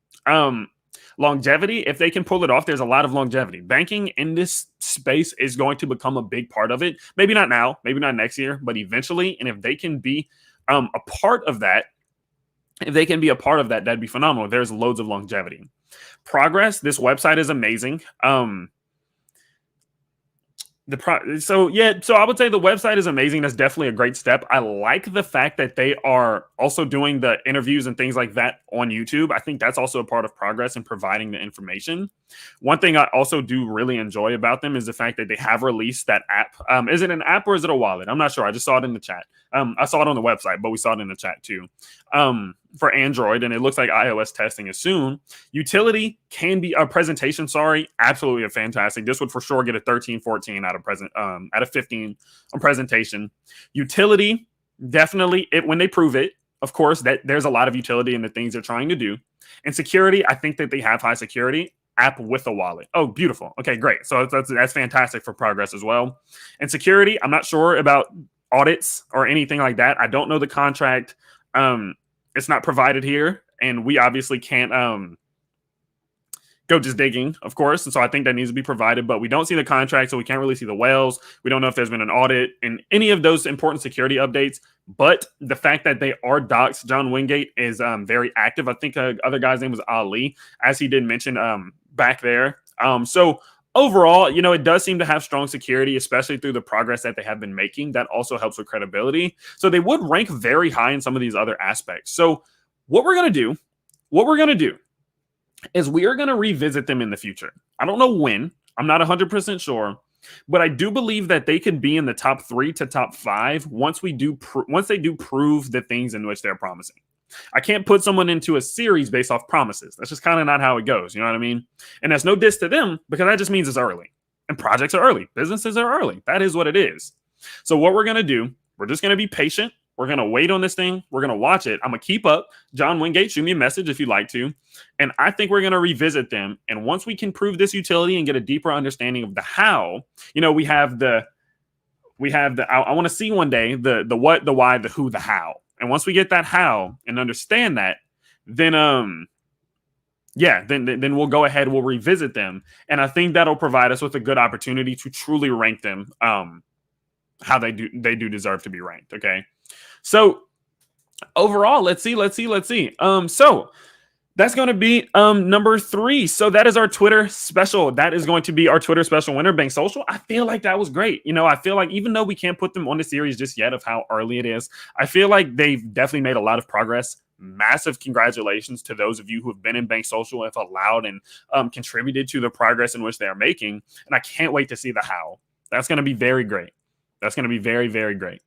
Longevity, if they can pull it off, there's a lot of longevity. Banking in this space is going to become a big part of it. Maybe not now, maybe not next year, but eventually. And if they can be a part of that, that'd be phenomenal. There's loads of longevity. Progress, this website is amazing. So I would say the website is amazing. That's definitely a great step. I like the fact that they are also doing the interviews and things like that on YouTube. I think that's also a part of progress in providing the information. One thing I also do really enjoy about them is the fact that they have released that app. Is it an app or is it a wallet? I'm not sure. I just saw it in the chat. I saw it on the website, but we saw it in the chat too. For Android, and it looks like iOS testing is soon. Utility can be a presentation. Absolutely a fantastic. This would for sure get a 13, 14 out of 15 on presentation. Utility, definitely when they prove it, of course, that there's a lot of utility in the things they're trying to do. And security, I think that they have high security. App with a wallet. Oh, beautiful. Okay, great. So that's fantastic for progress as well. And security, I'm not sure about audits or anything like that. I don't know the contract. It's not provided here, and we obviously can't go just digging, of course. And so I think that needs to be provided, but we don't see the contract, so we can't really see the whales. We don't know if there's been an audit and any of those important security updates. But the fact that they are doxxed, John Wingate is very active. I think other guy's name was Ali, as he did mention back there. So overall, it does seem to have strong security, especially through the progress that they have been making. That also helps with credibility. So they would rank very high in some of these other aspects. So what we're going to do is we are going to revisit them in the future. I don't know when. I'm not 100% sure. But I do believe that they could be in the top 3 to top 5 once they do prove the things in which they're promising. I can't put someone into a series based off promises. That's just kind of not how it goes. You know what I mean? And that's no diss to them, because that just means it's early. And projects are early. Businesses are early. That is what it is. So what we're going to do, we're just going to be patient. We're going to wait on this thing. We're going to watch it. I'm going to keep up. John Wingate, shoot me a message if you'd like to. And I think we're going to revisit them. And once we can prove this utility and get a deeper understanding of the how, we have the, I want to see one day the what, the why, the who, the how. And once we get that how and understand that, then, then we'll go ahead, we'll revisit them. And I think that'll provide us with a good opportunity to truly rank them, how they do deserve to be ranked. Okay. So overall, let's see. So that's going to be number 3. So that is our Twitter special. That is going to be our Twitter special winner, Bank Social. I feel like that was great. I feel like even though we can't put them on the series just yet of how early it is, I feel like they've definitely made a lot of progress. Massive congratulations to those of you who have been in Bank Social, have allowed and contributed to the progress in which they are making. And I can't wait to see the how. That's going to be very great. That's going to be very, very great.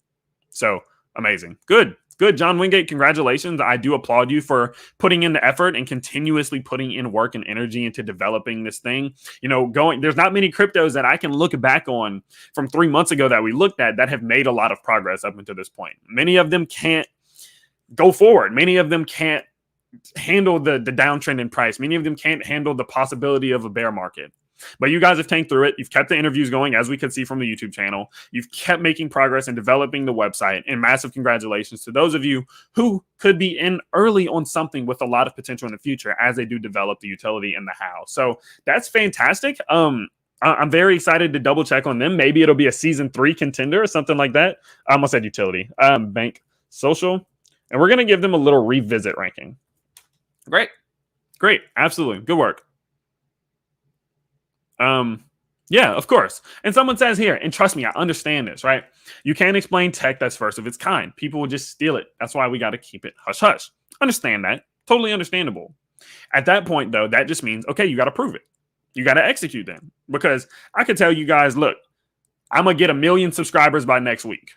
So amazing. Good. John Wingate, congratulations. I do applaud you for putting in the effort and continuously putting in work and energy into developing this thing. There's not many cryptos that I can look back on from 3 months ago that we looked at that have made a lot of progress up until this point. Many of them can't go forward. Many of them can't handle the downtrend in price. Many of them can't handle the possibility of a bear market. But you guys have tanked through it. You've kept the interviews going, as we could see from the YouTube channel. You've kept making progress and developing the website. And massive congratulations to those of you who could be in early on something with a lot of potential in the future as they do develop the utility and the how. So that's fantastic. I'm very excited to double check on them. Maybe it'll be a season 3 contender or something like that. I almost said utility. Bank Social. And we're going to give them a little revisit ranking. Great. Absolutely. Good work. Yeah, of course. And someone says here, and trust me, I understand this, right? You can't explain tech that's first of its kind. People will just steal it. That's why we got to keep it hush hush. Understand that. Totally understandable. At that point, though, that just means, okay, you got to prove it. You got to execute them. Because I could tell you guys, look, I'm going to get 1 million subscribers by next week.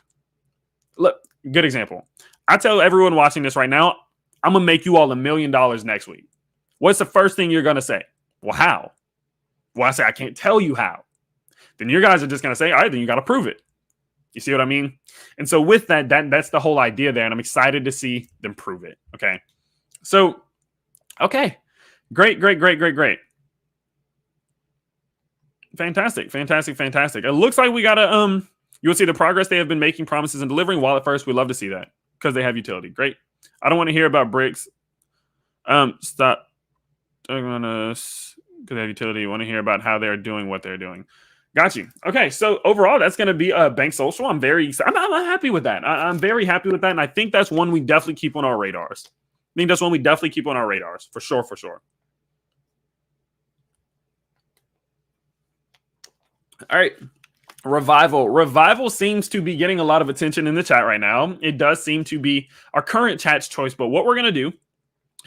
Look, good example. I tell everyone watching this right now, I'm going to make you all $1 million next week. What's the first thing you're going to say? Well, how? Well, I say, I can't tell you how. Then you guys are just going to say, all right, then you got to prove it. You see what I mean? And so with that's the whole idea there. And I'm excited to see them prove it. Okay. So, okay. Great. Fantastic. It looks like we got to, you'll see the progress they have been making, promises and delivering. While at first, we love to see that because they have utility. Great. I don't want to hear about bricks. Stop. I'm going to... because they have utility. You want to hear about how they're doing what they're doing. Got you. Okay, so overall, that's going to be Bank Social. I'm very excited. I'm happy with that. I'm very happy with that, and I think that's one we definitely keep on our radars. For sure. All right. Revival seems to be getting a lot of attention in the chat right now. It does seem to be our current chat's choice, but what we're going to do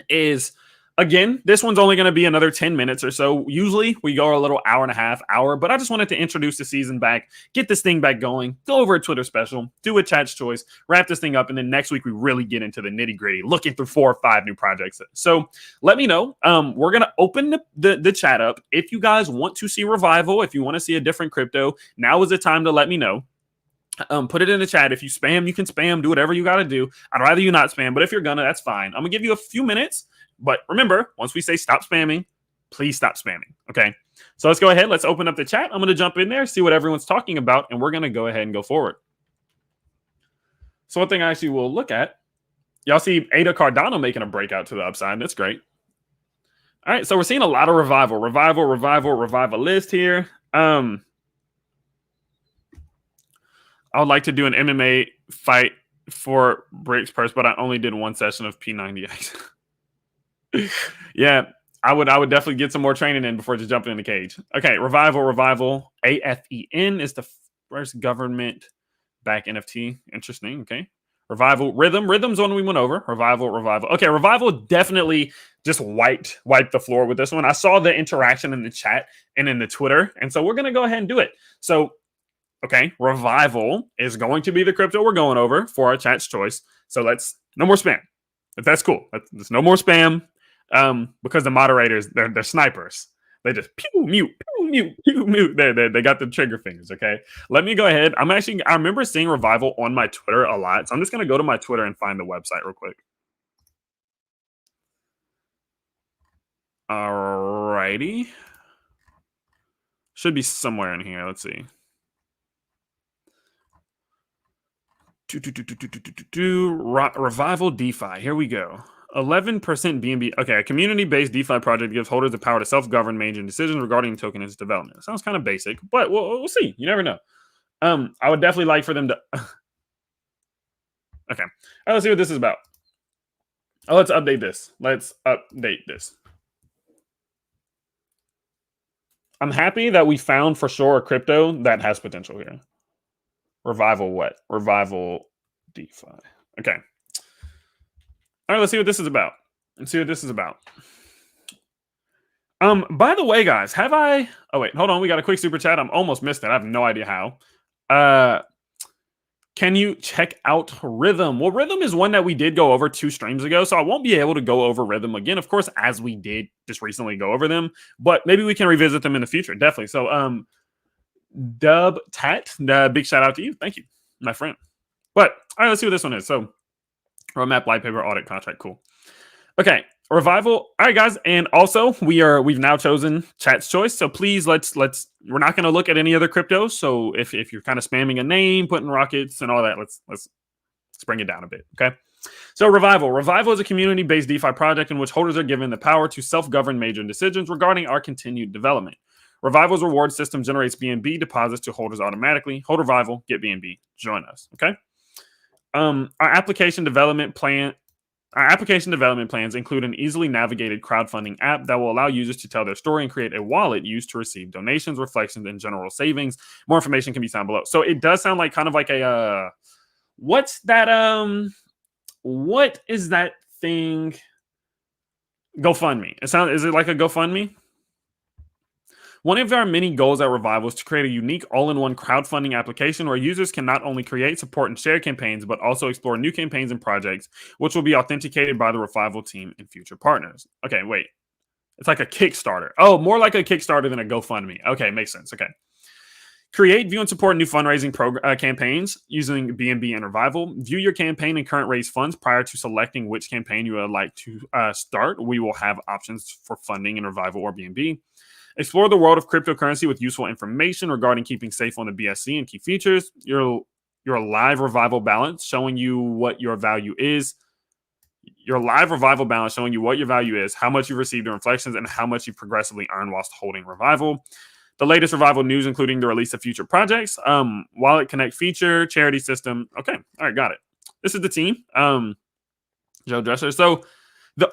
is... again, this one's only going to be another 10 minutes or so. Usually we go a little hour and a half, hour, but I just wanted to introduce the season back, get this thing back going, go over a Twitter special, do a chat's choice, wrap this thing up, and then next week we really get into the nitty gritty, looking through 4 or 5 new projects. So let me know. We're going to open the chat up. If you guys want to see Revival, if you want to see a different crypto, now is the time to let me know. Put it in the chat. If you spam, you can spam, do whatever you got to do. I'd rather you not spam, but if you're gonna, that's fine. I'm gonna give you a few minutes. But remember, once we say stop spamming, please stop spamming. Okay. So let's go ahead. Let's open up the chat. I'm going to jump in there, see what everyone's talking about, and we're going to go ahead and go forward. So one thing I actually will look at, y'all see Ada Cardano making a breakout to the upside. That's great. All right. So we're seeing a lot of revivalist here. I would like to do an MMA fight for Bricks Purse, but I only did one session of P90X. Yeah, I would definitely get some more training in before just jumping in the cage. Okay, Revival. AFEN is the first government back NFT. Interesting. Okay. Revival. Rhythm's one we went over. Revival. Okay, Revival definitely just wiped the floor with this one. I saw the interaction in the chat and in the Twitter, and so we're gonna go ahead and do it. So, okay, Revival is going to be the crypto we're going over for our chat's choice. So let's no more spam. If that's cool, there's no more spam. Because the moderators, they're snipers. They just pew mute, pew mute, pew mute. They got the trigger fingers. Okay, let me go ahead. I remember seeing Revival on my Twitter a lot, so I'm just gonna go to my Twitter and find the website real quick. Alrighty, should be somewhere in here. Let's see. Revival DeFi. Here we go. 11% BNB. Okay, a community-based DeFi project gives holders the power to self-govern major decisions regarding token and its development. It sounds kind of basic, but we'll see. You never know. I would definitely like for them to. Okay, all right, let's see what this is about. Oh, let's update this. I'm happy that we found for sure a crypto that has potential here. Revival what? Revival DeFi. Okay. All right, let's see what this is about. By the way, guys, have I? Oh wait, hold on. We got a quick super chat. I'm almost missed it. I have no idea how. Can you check out Rhythm? Well, Rhythm is one that we did go over 2 streams ago, so I won't be able to go over Rhythm again, of course, as we did just recently go over them. But maybe we can revisit them in the future, definitely. So, Dub Tat, big shout out to you. Thank you, my friend. But all right, let's see what this one is. So, roadmap, light paper, audit, contract, cool. Okay, Revival. All right, guys, and also we've now chosen chat's choice. So please let's we're not going to look at any other cryptos. So if you're kind of spamming a name, putting rockets and all that, let's bring it down a bit. Okay. So Revival is a community-based DeFi project in which holders are given the power to self-govern major decisions regarding our continued development. Revival's reward system generates BNB deposits to holders automatically. Hold Revival, get BNB. Join us. Okay. Our application development plans include an easily navigated crowdfunding app that will allow users to tell their story and create a wallet used to receive donations, reflections, and general savings. More information can be found below. So it does sound like kind of like a what's that? What is that thing? GoFundMe. Is it like a GoFundMe? One of our many goals at Revival is to create a unique all-in-one crowdfunding application where users can not only create, support, and share campaigns, but also explore new campaigns and projects, which will be authenticated by the Revival team and future partners. Okay, wait. It's like a Kickstarter. Oh, more like a Kickstarter than a GoFundMe. Okay, makes sense. Okay. Create, view, and support new fundraising campaigns using BNB and Revival. View your campaign and current raised funds prior to selecting which campaign you would like to start. We will have options for funding in Revival or BNB. Explore the world of cryptocurrency with useful information regarding keeping safe on the BSC and key features. Your live Revival balance showing you what your value is. Your live Revival balance showing you what your value is, how much you've received in reflections, and how much you've progressively earned whilst holding Revival. The latest Revival news, including the release of future projects, Wallet Connect feature, charity system. Okay, all right, got it. This is the team, Joe Dresser. So the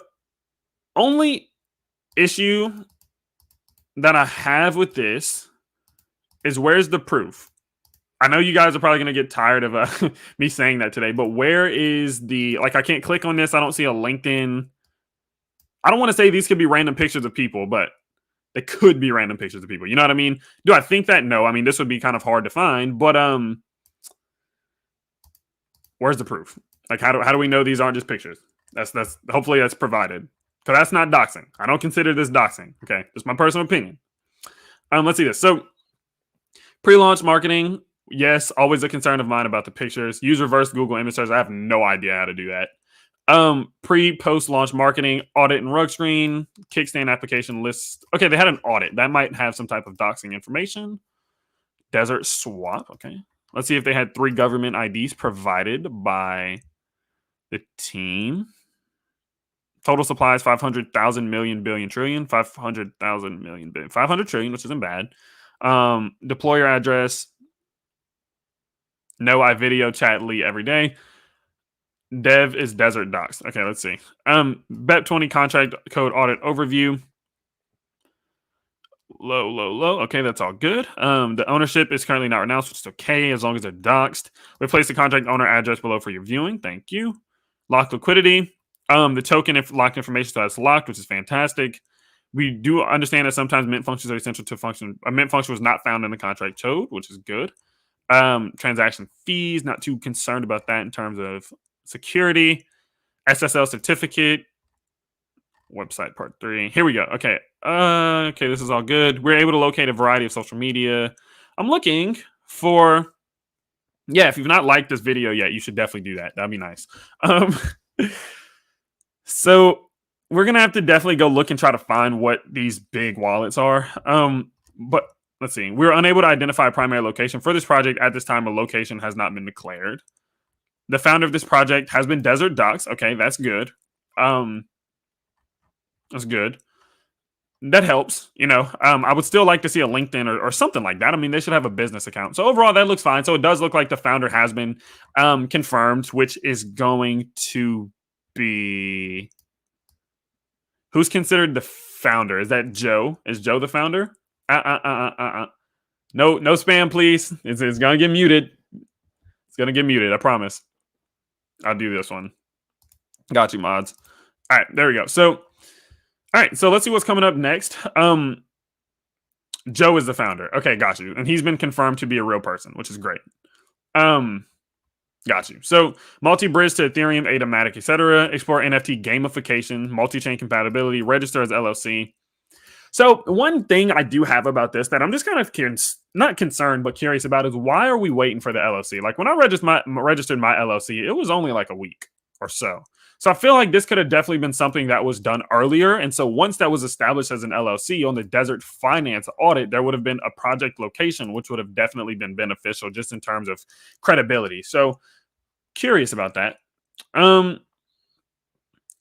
only issue that I have with this is where's the proof? I know you guys are probably going to get tired of me saying that today, but where is the, like, I can't click on this. I don't see a LinkedIn. I don't want to say these could be random pictures of people, but they could be random pictures of people. You know what I mean? Do I think that? No. I mean, this would be kind of hard to find, but where's the proof? Like, how do we know these aren't just pictures? That's hopefully that's provided. So that's not doxing. I don't consider this doxing. Okay, just my personal opinion. Let's see this. So, pre-launch marketing, yes, always a concern of mine about the pictures. Use reverse Google image search. I have no idea how to do that. Pre-post launch marketing, audit and rug screen, kickstand application list. Okay, they had an audit that might have some type of doxing information. Desert swap. Okay, let's see if they had 3 government IDs provided by the team. Total supply is 500,000 million billion trillion, 500,000 million billion, 500 trillion, which isn't bad. Deployer address, no iVideo chat Lee every day. Dev is Desert Doxxed. Okay, let's see. BEP20 contract code audit overview. Low. Okay, that's all good. The ownership is currently not renounced, which is okay as long as they're doxed. We place the contract owner address below for your viewing. Thank you. Lock liquidity. The token if locked information status locked, which is fantastic. We do understand that sometimes mint functions are essential to function. A mint function was not found in the contract code, which is good. Transaction fees, not too concerned about that in terms of security. SSL certificate, website part 3. Here we go. Okay. Okay, this is all good. We're able to locate a variety of social media. I'm looking for if you've not liked this video yet, you should definitely do that. That'd be nice. Um so we're gonna have to definitely go look and try to find what these big wallets are. But let's see. We're unable to identify a primary location for this project at this time. A location has not been declared. The founder of this project has been Desert Doxx. Okay, that's good. That's good. That helps, I would still like to see a LinkedIn or something like that. I mean, they should have a business account. So overall, that looks fine. So it does look like the founder has been confirmed, which is going to be who's considered the founder? Is that Joe? Is Joe the founder? No spam, please. It's gonna get muted. It's gonna get muted. I promise. I'll do this one. Got you, mods. All right, there we go. So. All right, so let's see what's coming up next. Joe is the founder. Okay, got you. And he's been confirmed to be a real person, which is great. Got you. So multi-bridge to Ethereum, Atomatic, etc. Explore NFT gamification, multi-chain compatibility, register as LLC. So one thing I do have about this that I'm just kind of not concerned, but curious about is why are we waiting for the LLC? Like when I registered my LLC, it was only like a week or so. So I feel like this could have definitely been something that was done earlier. And so once that was established as an LLC on the Desert Finance audit, there would have been a project location, which would have definitely been beneficial just in terms of credibility. So curious about that.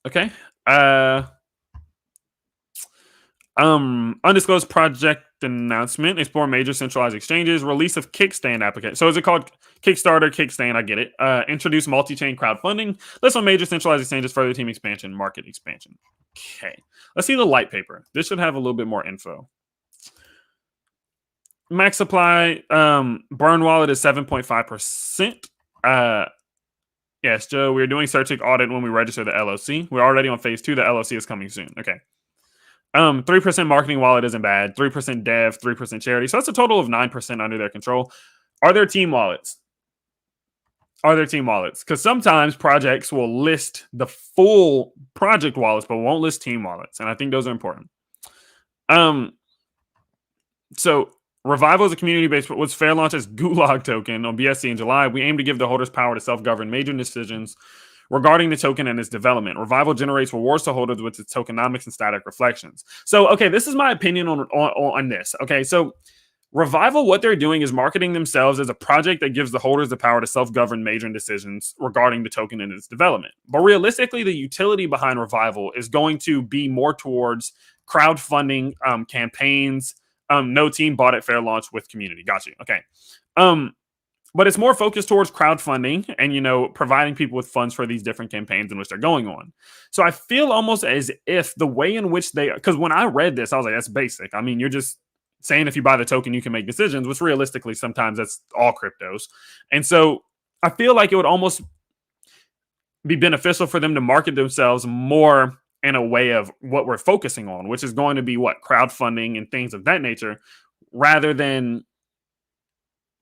Okay. Undisclosed project announcement. Explore major centralized exchanges. Release of Kickstand application. So is it called Kickstarter? Kickstand. I get it. Introduce multi-chain crowdfunding. List on major centralized exchanges. Further team expansion. Market expansion. Okay. Let's see the light paper. This should have a little bit more info. Max supply. Burn wallet is 7.5%. Yes, Joe. We're doing searching audit when we register the LLC. We're already on phase 2. The LLC is coming soon. Okay. 3% marketing wallet isn't bad. 3% dev, 3% charity. So that's a total of 9% under their control. Are there team wallets? Because sometimes projects will list the full project wallets, but won't list team wallets. And I think those are important. So Revival is a community-based, was fair launch as Gulag token on BSC in July. We aim to give the holders power to self-govern major decisions regarding the token and its development. Revival generates rewards to holders with its tokenomics and static reflections. So, okay, this is my opinion on this. Okay, so Revival, what they're doing is marketing themselves as a project that gives the holders the power to self-govern major decisions regarding the token and its development. But realistically, the utility behind Revival is going to be more towards crowdfunding campaigns. No team bought at fair launch with community. Got you. Okay. But it's more focused towards crowdfunding and, providing people with funds for these different campaigns in which they're going on. So I feel almost as if the way in which because when I read this, I was like, that's basic. I mean, you're just saying if you buy the token, you can make decisions, which realistically, sometimes that's all cryptos. And so I feel like it would almost be beneficial for them to market themselves more in a way of what we're focusing on, which is going to be crowdfunding and things of that nature, rather than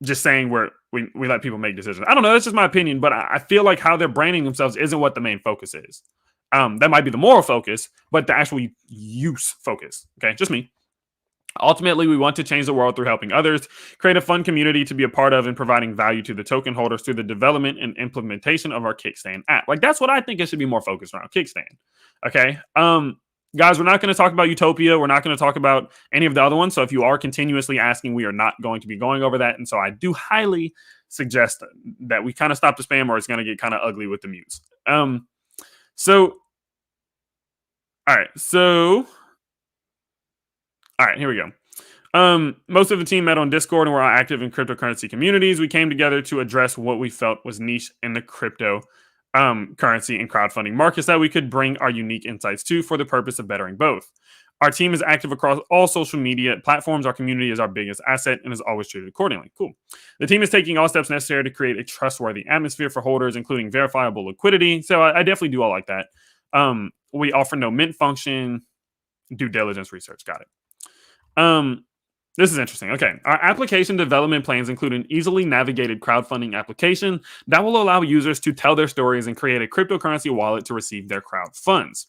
just saying we let people make decisions. I don't know. That's just my opinion, but I feel like how they're branding themselves isn't what the main focus is. That might be the moral focus, but the actual use focus. Okay, just me. Ultimately, we want to change the world through helping others, create a fun community to be a part of, and providing value to the token holders through the development and implementation of our Kickstand app. Like, that's what I think it should be more focused around, Kickstand. Okay? Guys, we're not going to talk about Utopia. We're not going to talk about any of the other ones. So if you are continuously asking, we are not going to be going over that. And so I do highly suggest that we kind of stop the spam, or it's going to get kind of ugly with the mutes. All right, here we go. Most of the team met on Discord and were active in cryptocurrency communities. We came together to address what we felt was niche in the crypto currency and crowdfunding markets that we could bring our unique insights to for the purpose of bettering both. Our team is active across all social media platforms. Our community is our biggest asset and is always treated accordingly. Cool. The team is taking all steps necessary to create a trustworthy atmosphere for holders, including verifiable liquidity. So I definitely do all like that. We offer no mint function, due diligence research. Got it. This is interesting. Okay. Our application development plans include an easily navigated crowdfunding application that will allow users to tell their stories and create a cryptocurrency wallet to receive their crowd funds.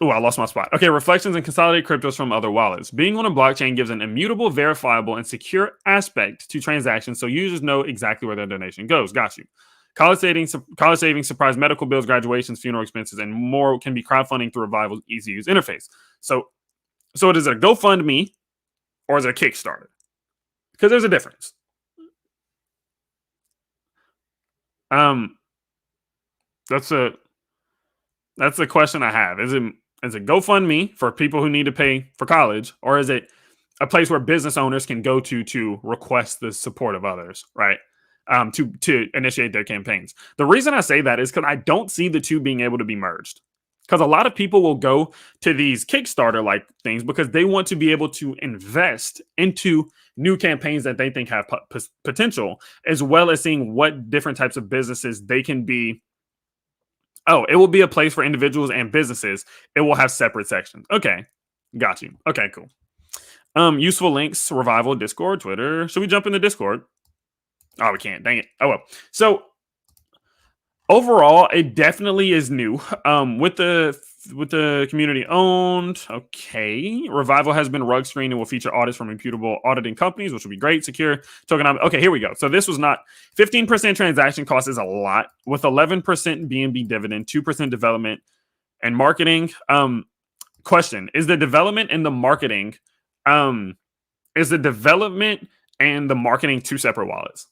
Oh, I lost my spot. Okay, reflections and consolidated cryptos from other wallets. Being on a blockchain gives an immutable, verifiable, and secure aspect to transactions so users know exactly where their donation goes. Got you. College savings, surprise medical bills, graduations, funeral expenses, and more can be crowdfunding through Revival's easy-to-use interface. So is it a GoFundMe or is it a Kickstarter? Because there's a difference. That's a question I have. Is it GoFundMe for people who need to pay for college, or is it a place where business owners can go to request the support of others, right? To initiate their campaigns. The reason I say that is because I don't see the two being able to be merged. Because a lot of people will go to these Kickstarter-like things because they want to be able to invest into new campaigns that they think have potential, as well as seeing what different types of businesses they can be. Oh, it will be a place for individuals and businesses. It will have separate sections. Okay, got you. Okay, cool. Useful links, Revival, Discord, Twitter. Should we jump into Discord? Oh, we can't. Dang it. Oh, well. So overall, it definitely is new. With the community owned. Okay. Revival has been rug screened and will feature audits from reputable auditing companies, which will be great. Secure tokenomics. Okay, here we go. So this was not 15% transaction cost is a lot with 11% BNB dividend, 2% development and marketing. Question: Is the development and the marketing, is the development and the marketing two separate wallets?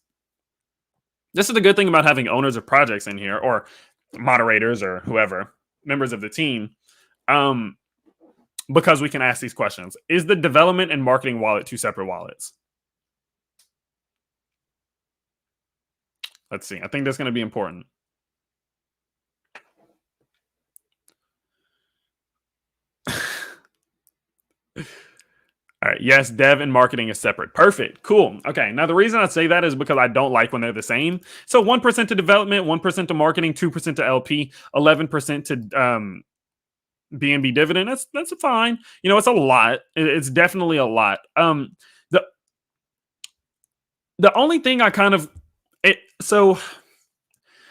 This is the good thing about having owners of projects in here, or moderators, or whoever, members of the team, because we can ask these questions. Is the development and marketing wallet two separate wallets? Let's see. I think that's going to be important. All right. Yes, dev and marketing is separate. Perfect. Cool. Okay. Now, the reason I say that is because I don't like when they're the same. So 1% to development, 1% to marketing, 2% to LP, 11% to BNB dividend. That's fine. You know, it's a lot. It's definitely a lot. The only thing I kind of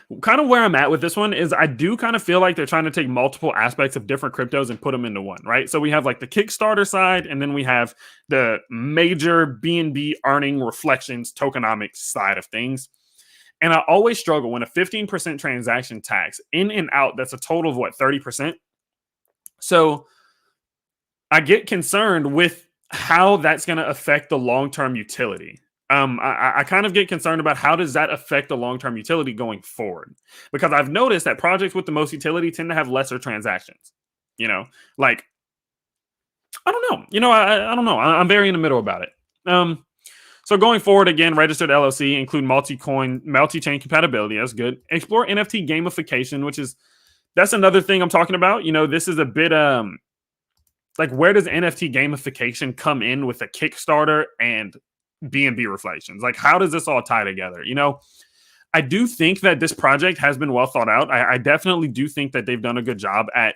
where I'm at with this one is I do kind of feel like they're trying to take multiple aspects of different cryptos and put them into one, right? So we have like the Kickstarter side, and then we have the major BNB earning reflections tokenomics side of things. And I always struggle when a 15% transaction tax in and out, that's a total of what, 30%? So I get concerned with how that's going to affect the long-term utility. I kind of get concerned about how does that affect the long-term utility going forward, because I've noticed that projects with the most utility tend to have lesser transactions. You know, like, I don't know. You know, I don't know. I'm very in the middle about it. So going forward, again, registered LLC, include multi-chain compatibility. That's good. Explore NFT gamification, that's another thing I'm talking about. You know, this is a bit like, where does NFT gamification come in with a Kickstarter and BNB reflections? Like, how does this all tie together? You know, I do think that this project has been well thought out. I definitely do think that they've done a good job at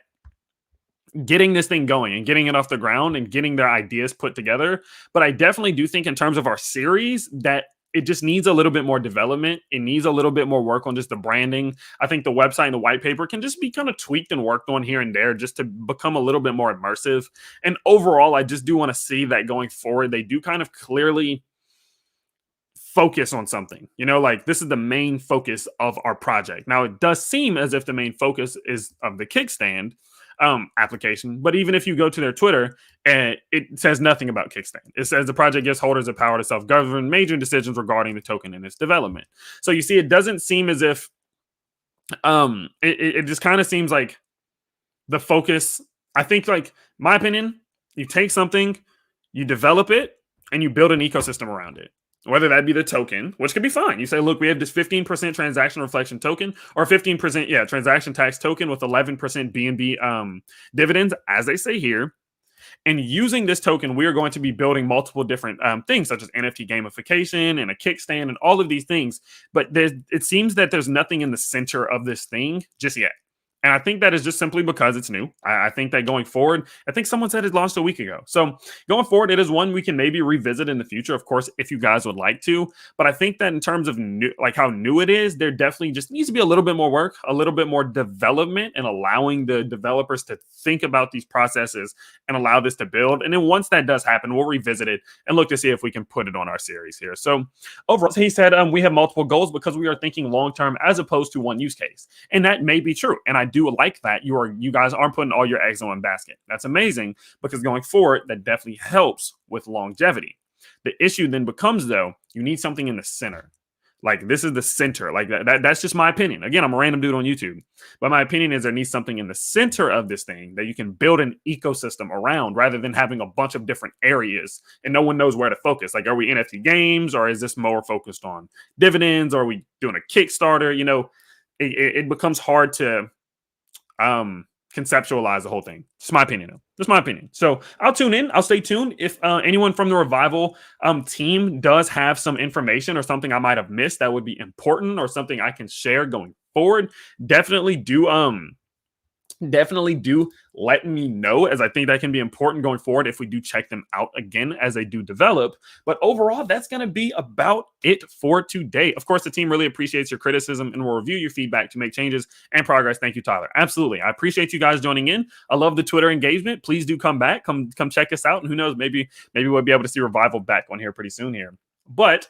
getting this thing going and getting it off the ground and getting their ideas put together. But I definitely do think in terms of our series that it just needs a little bit more development. It needs a little bit more work on just the branding. I think the website and the white paper can just be kind of tweaked and worked on here and there just to become a little bit more immersive. And overall, I just do want to see that going forward, they do kind of clearly focus on something. You know, like, this is the main focus of our project. Now, it does seem as if the main focus is of the kickstand application, but even if you go to their Twitter, it says nothing about kickstand. It says the project gives holders the power to self-govern major decisions regarding the token and its development. So you see, it doesn't seem as if it just kind of seems like the focus. I think, like, my opinion, you take something, you develop it, and you build an ecosystem around it. whether that be the token, which could be fine. You say, look, we have this 15% transaction reflection token, or 15%, yeah, transaction tax token with 11% BNB dividends, as they say here. And using this token, we are going to be building multiple different things, such as NFT gamification and a kickstand and all of these things. But it seems that there's nothing in the center of this thing just yet. And I think that is just simply because it's new. I think that going forward, I think someone said it launched a week ago. So going forward, it is one we can maybe revisit in the future, of course, if you guys would like to. But I think that in terms of new, like how new it is, there definitely just needs to be a little bit more work, a little bit more development, and allowing the developers to think about these processes and allow this to build. And then once that does happen, we'll revisit it and look to see if we can put it on our series here. So overall, he said, we have multiple goals because we are thinking long term as opposed to one use case. And that may be true. And I do like that you guys aren't putting all your eggs in one basket. That's amazing, because going forward, that definitely helps with longevity. The issue then becomes, though, you need something in the center. Like, this is the center. Like that's just my opinion. Again, I'm a random dude on YouTube, but my opinion is there needs something in the center of this thing that you can build an ecosystem around, rather than having a bunch of different areas and no one knows where to focus. Like, are we NFT games, or is this more focused on dividends, or are we doing a Kickstarter? You know, it becomes hard to conceptualize the whole thing. It's my opinion, though. Just my opinion. So I'll tune in. I'll stay tuned. If anyone from the Revival team does have some information or something I might have missed that would be important, or something I can share going forward, definitely do let me know, as I think that can be important going forward if we do check them out again as they do develop. But overall, that's going to be about it for today. Of course, the team really appreciates your criticism and will review your feedback to make changes and progress. Thank you, Tyler. Absolutely. I appreciate you guys joining in. I love the Twitter engagement. Please do come back. Come check us out. And who knows, maybe we'll be able to see Revival back on here pretty soon here. But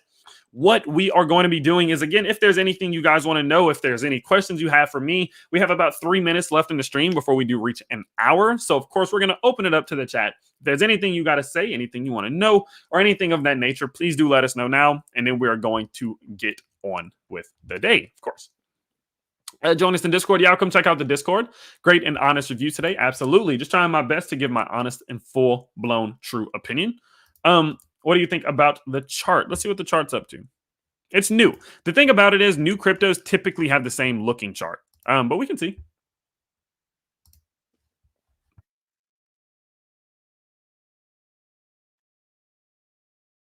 what we are going to be doing is, again, if there's anything you guys want to know, if there's any questions you have for me, we have about 3 minutes left in the stream before we do reach an hour. So, of course, we're going to open it up to the chat. If there's anything you got to say, anything you want to know, or anything of that nature, please do let us know now. And then we are going to get on with the day, of course. Join us in Discord. Yeah, come check out the Discord. Great and honest review today. Absolutely. Just trying my best to give my honest and full-blown true opinion. What do you think about the chart? Let's see what the chart's up to. It's new. The thing about it is, new cryptos typically have the same looking chart. But we can see.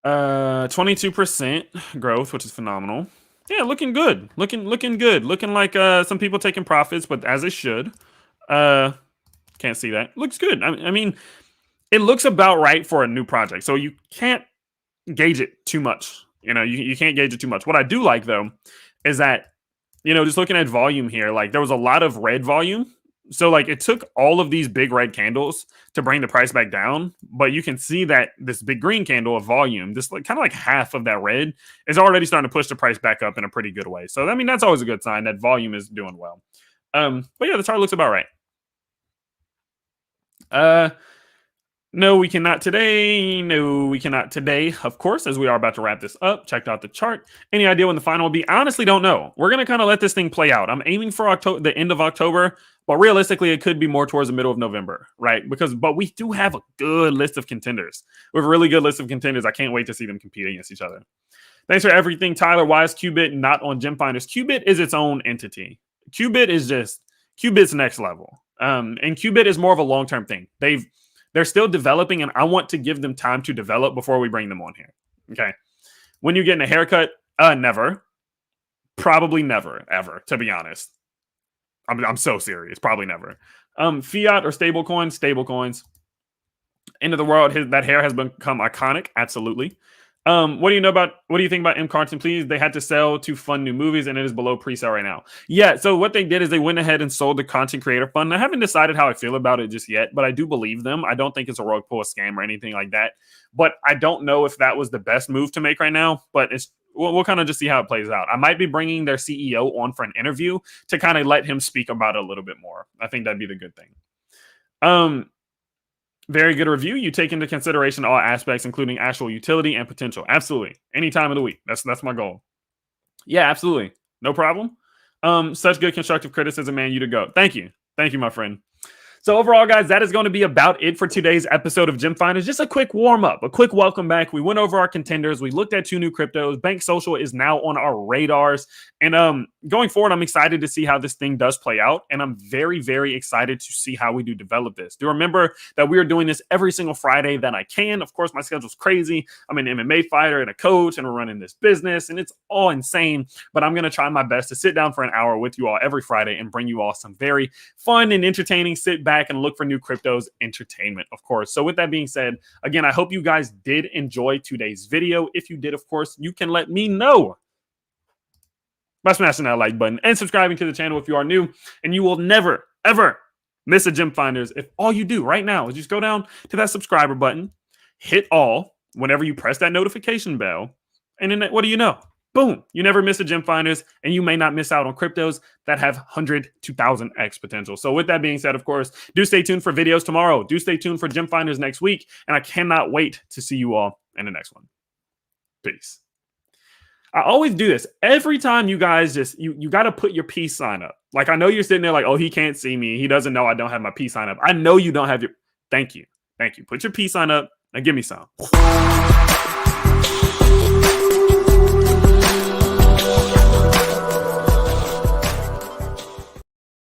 Uh, 22% growth, which is phenomenal. Yeah, looking good. Looking good. Looking like some people taking profits, but as they should. Can't see that. Looks good. I mean, it looks about right for a new project. So you can't gauge it too much. You know, you can't gauge it too much. What I do like, though, is that, you know, just looking at volume here, like there was a lot of red volume. So like it took all of these big red candles to bring the price back down. But you can see that this big green candle of volume, this like kind of like half of that red, is already starting to push the price back up in a pretty good way. So I mean, that's always a good sign that volume is doing well. But yeah, the chart looks about right. No, we cannot today. No, we cannot today, of course, as we are about to wrap this up. Checked out the chart. Any idea when the final will be? Honestly, don't know. We're going to kind of let this thing play out. I'm aiming for the end of October, but realistically, it could be more towards the middle of November, right? But we do have a good list of contenders. We have a really good list of contenders. I can't wait to see them compete against each other. Thanks for everything, Tyler. Why is Qubit not on Gem Finders? Qubit is its own entity. Qubit's next level. And Qubit is more of a long-term thing. They're still developing, and I want to give them time to develop before we bring them on here. Okay. When you getting a haircut? Never. Probably never, ever, to be honest. I'm so serious. Probably never. Fiat or stablecoins? Stablecoins. End of the world. That hair has become iconic. Absolutely. What do you think about M. Carton, please? They had to sell to fund new movies, and it is below pre-sale right now. Yeah, so what they did is they went ahead and sold the content creator fund. I haven't decided how I feel about it just yet, but I do believe them. I don't think it's a rogue pull, a scam, or anything like that. But I don't know if that was the best move to make right now. But we'll kind of just see how it plays out. I might be bringing their CEO on for an interview to kind of let him speak about it a little bit more. I think that'd be the good thing. Very good review. You take into consideration all aspects, including actual utility and potential. Absolutely. Any time of the week. That's my goal. Yeah, absolutely. No problem. Such good constructive criticism, man. You to go. Thank you. Thank you, my friend. So overall, guys, that is going to be about it for today's episode of Gem Finders. Just a quick warm up, a quick welcome back. We went over our contenders. We looked at 2 new cryptos. Bank Social is now on our radars. And going forward, I'm excited to see how this thing does play out. And I'm very, very excited to see how we do develop this. Do remember that we are doing this every single Friday that I can. Of course, my schedule's crazy. I'm an MMA fighter and a coach, and we're running this business, and it's all insane. But I'm going to try my best to sit down for an hour with you all every Friday and bring you all some very fun and entertaining sit back and look for new cryptos entertainment, of course. So with that being said, again, I hope you guys did enjoy today's video. If you did, of course, you can let me know by smashing that like button and subscribing to the channel if you are new, and you will never, ever miss a Gem Finders if all you do right now is just go down to that subscriber button, hit all whenever you press that notification bell, and then what do you know? Boom, you never miss a Gem Finders, and you may not miss out on cryptos that have 100 to 1,000x potential. So with that being said, of course, do stay tuned for videos tomorrow. Do stay tuned for Gem Finders next week, and I cannot wait to see you all in the next one. Peace. I always do this. Every time you guys just, you got to put your peace sign up. Like, I know you're sitting there like, oh, he can't see me. He doesn't know I don't have my peace sign up. I know you don't have your, thank you. Thank you. Put your peace sign up and give me some.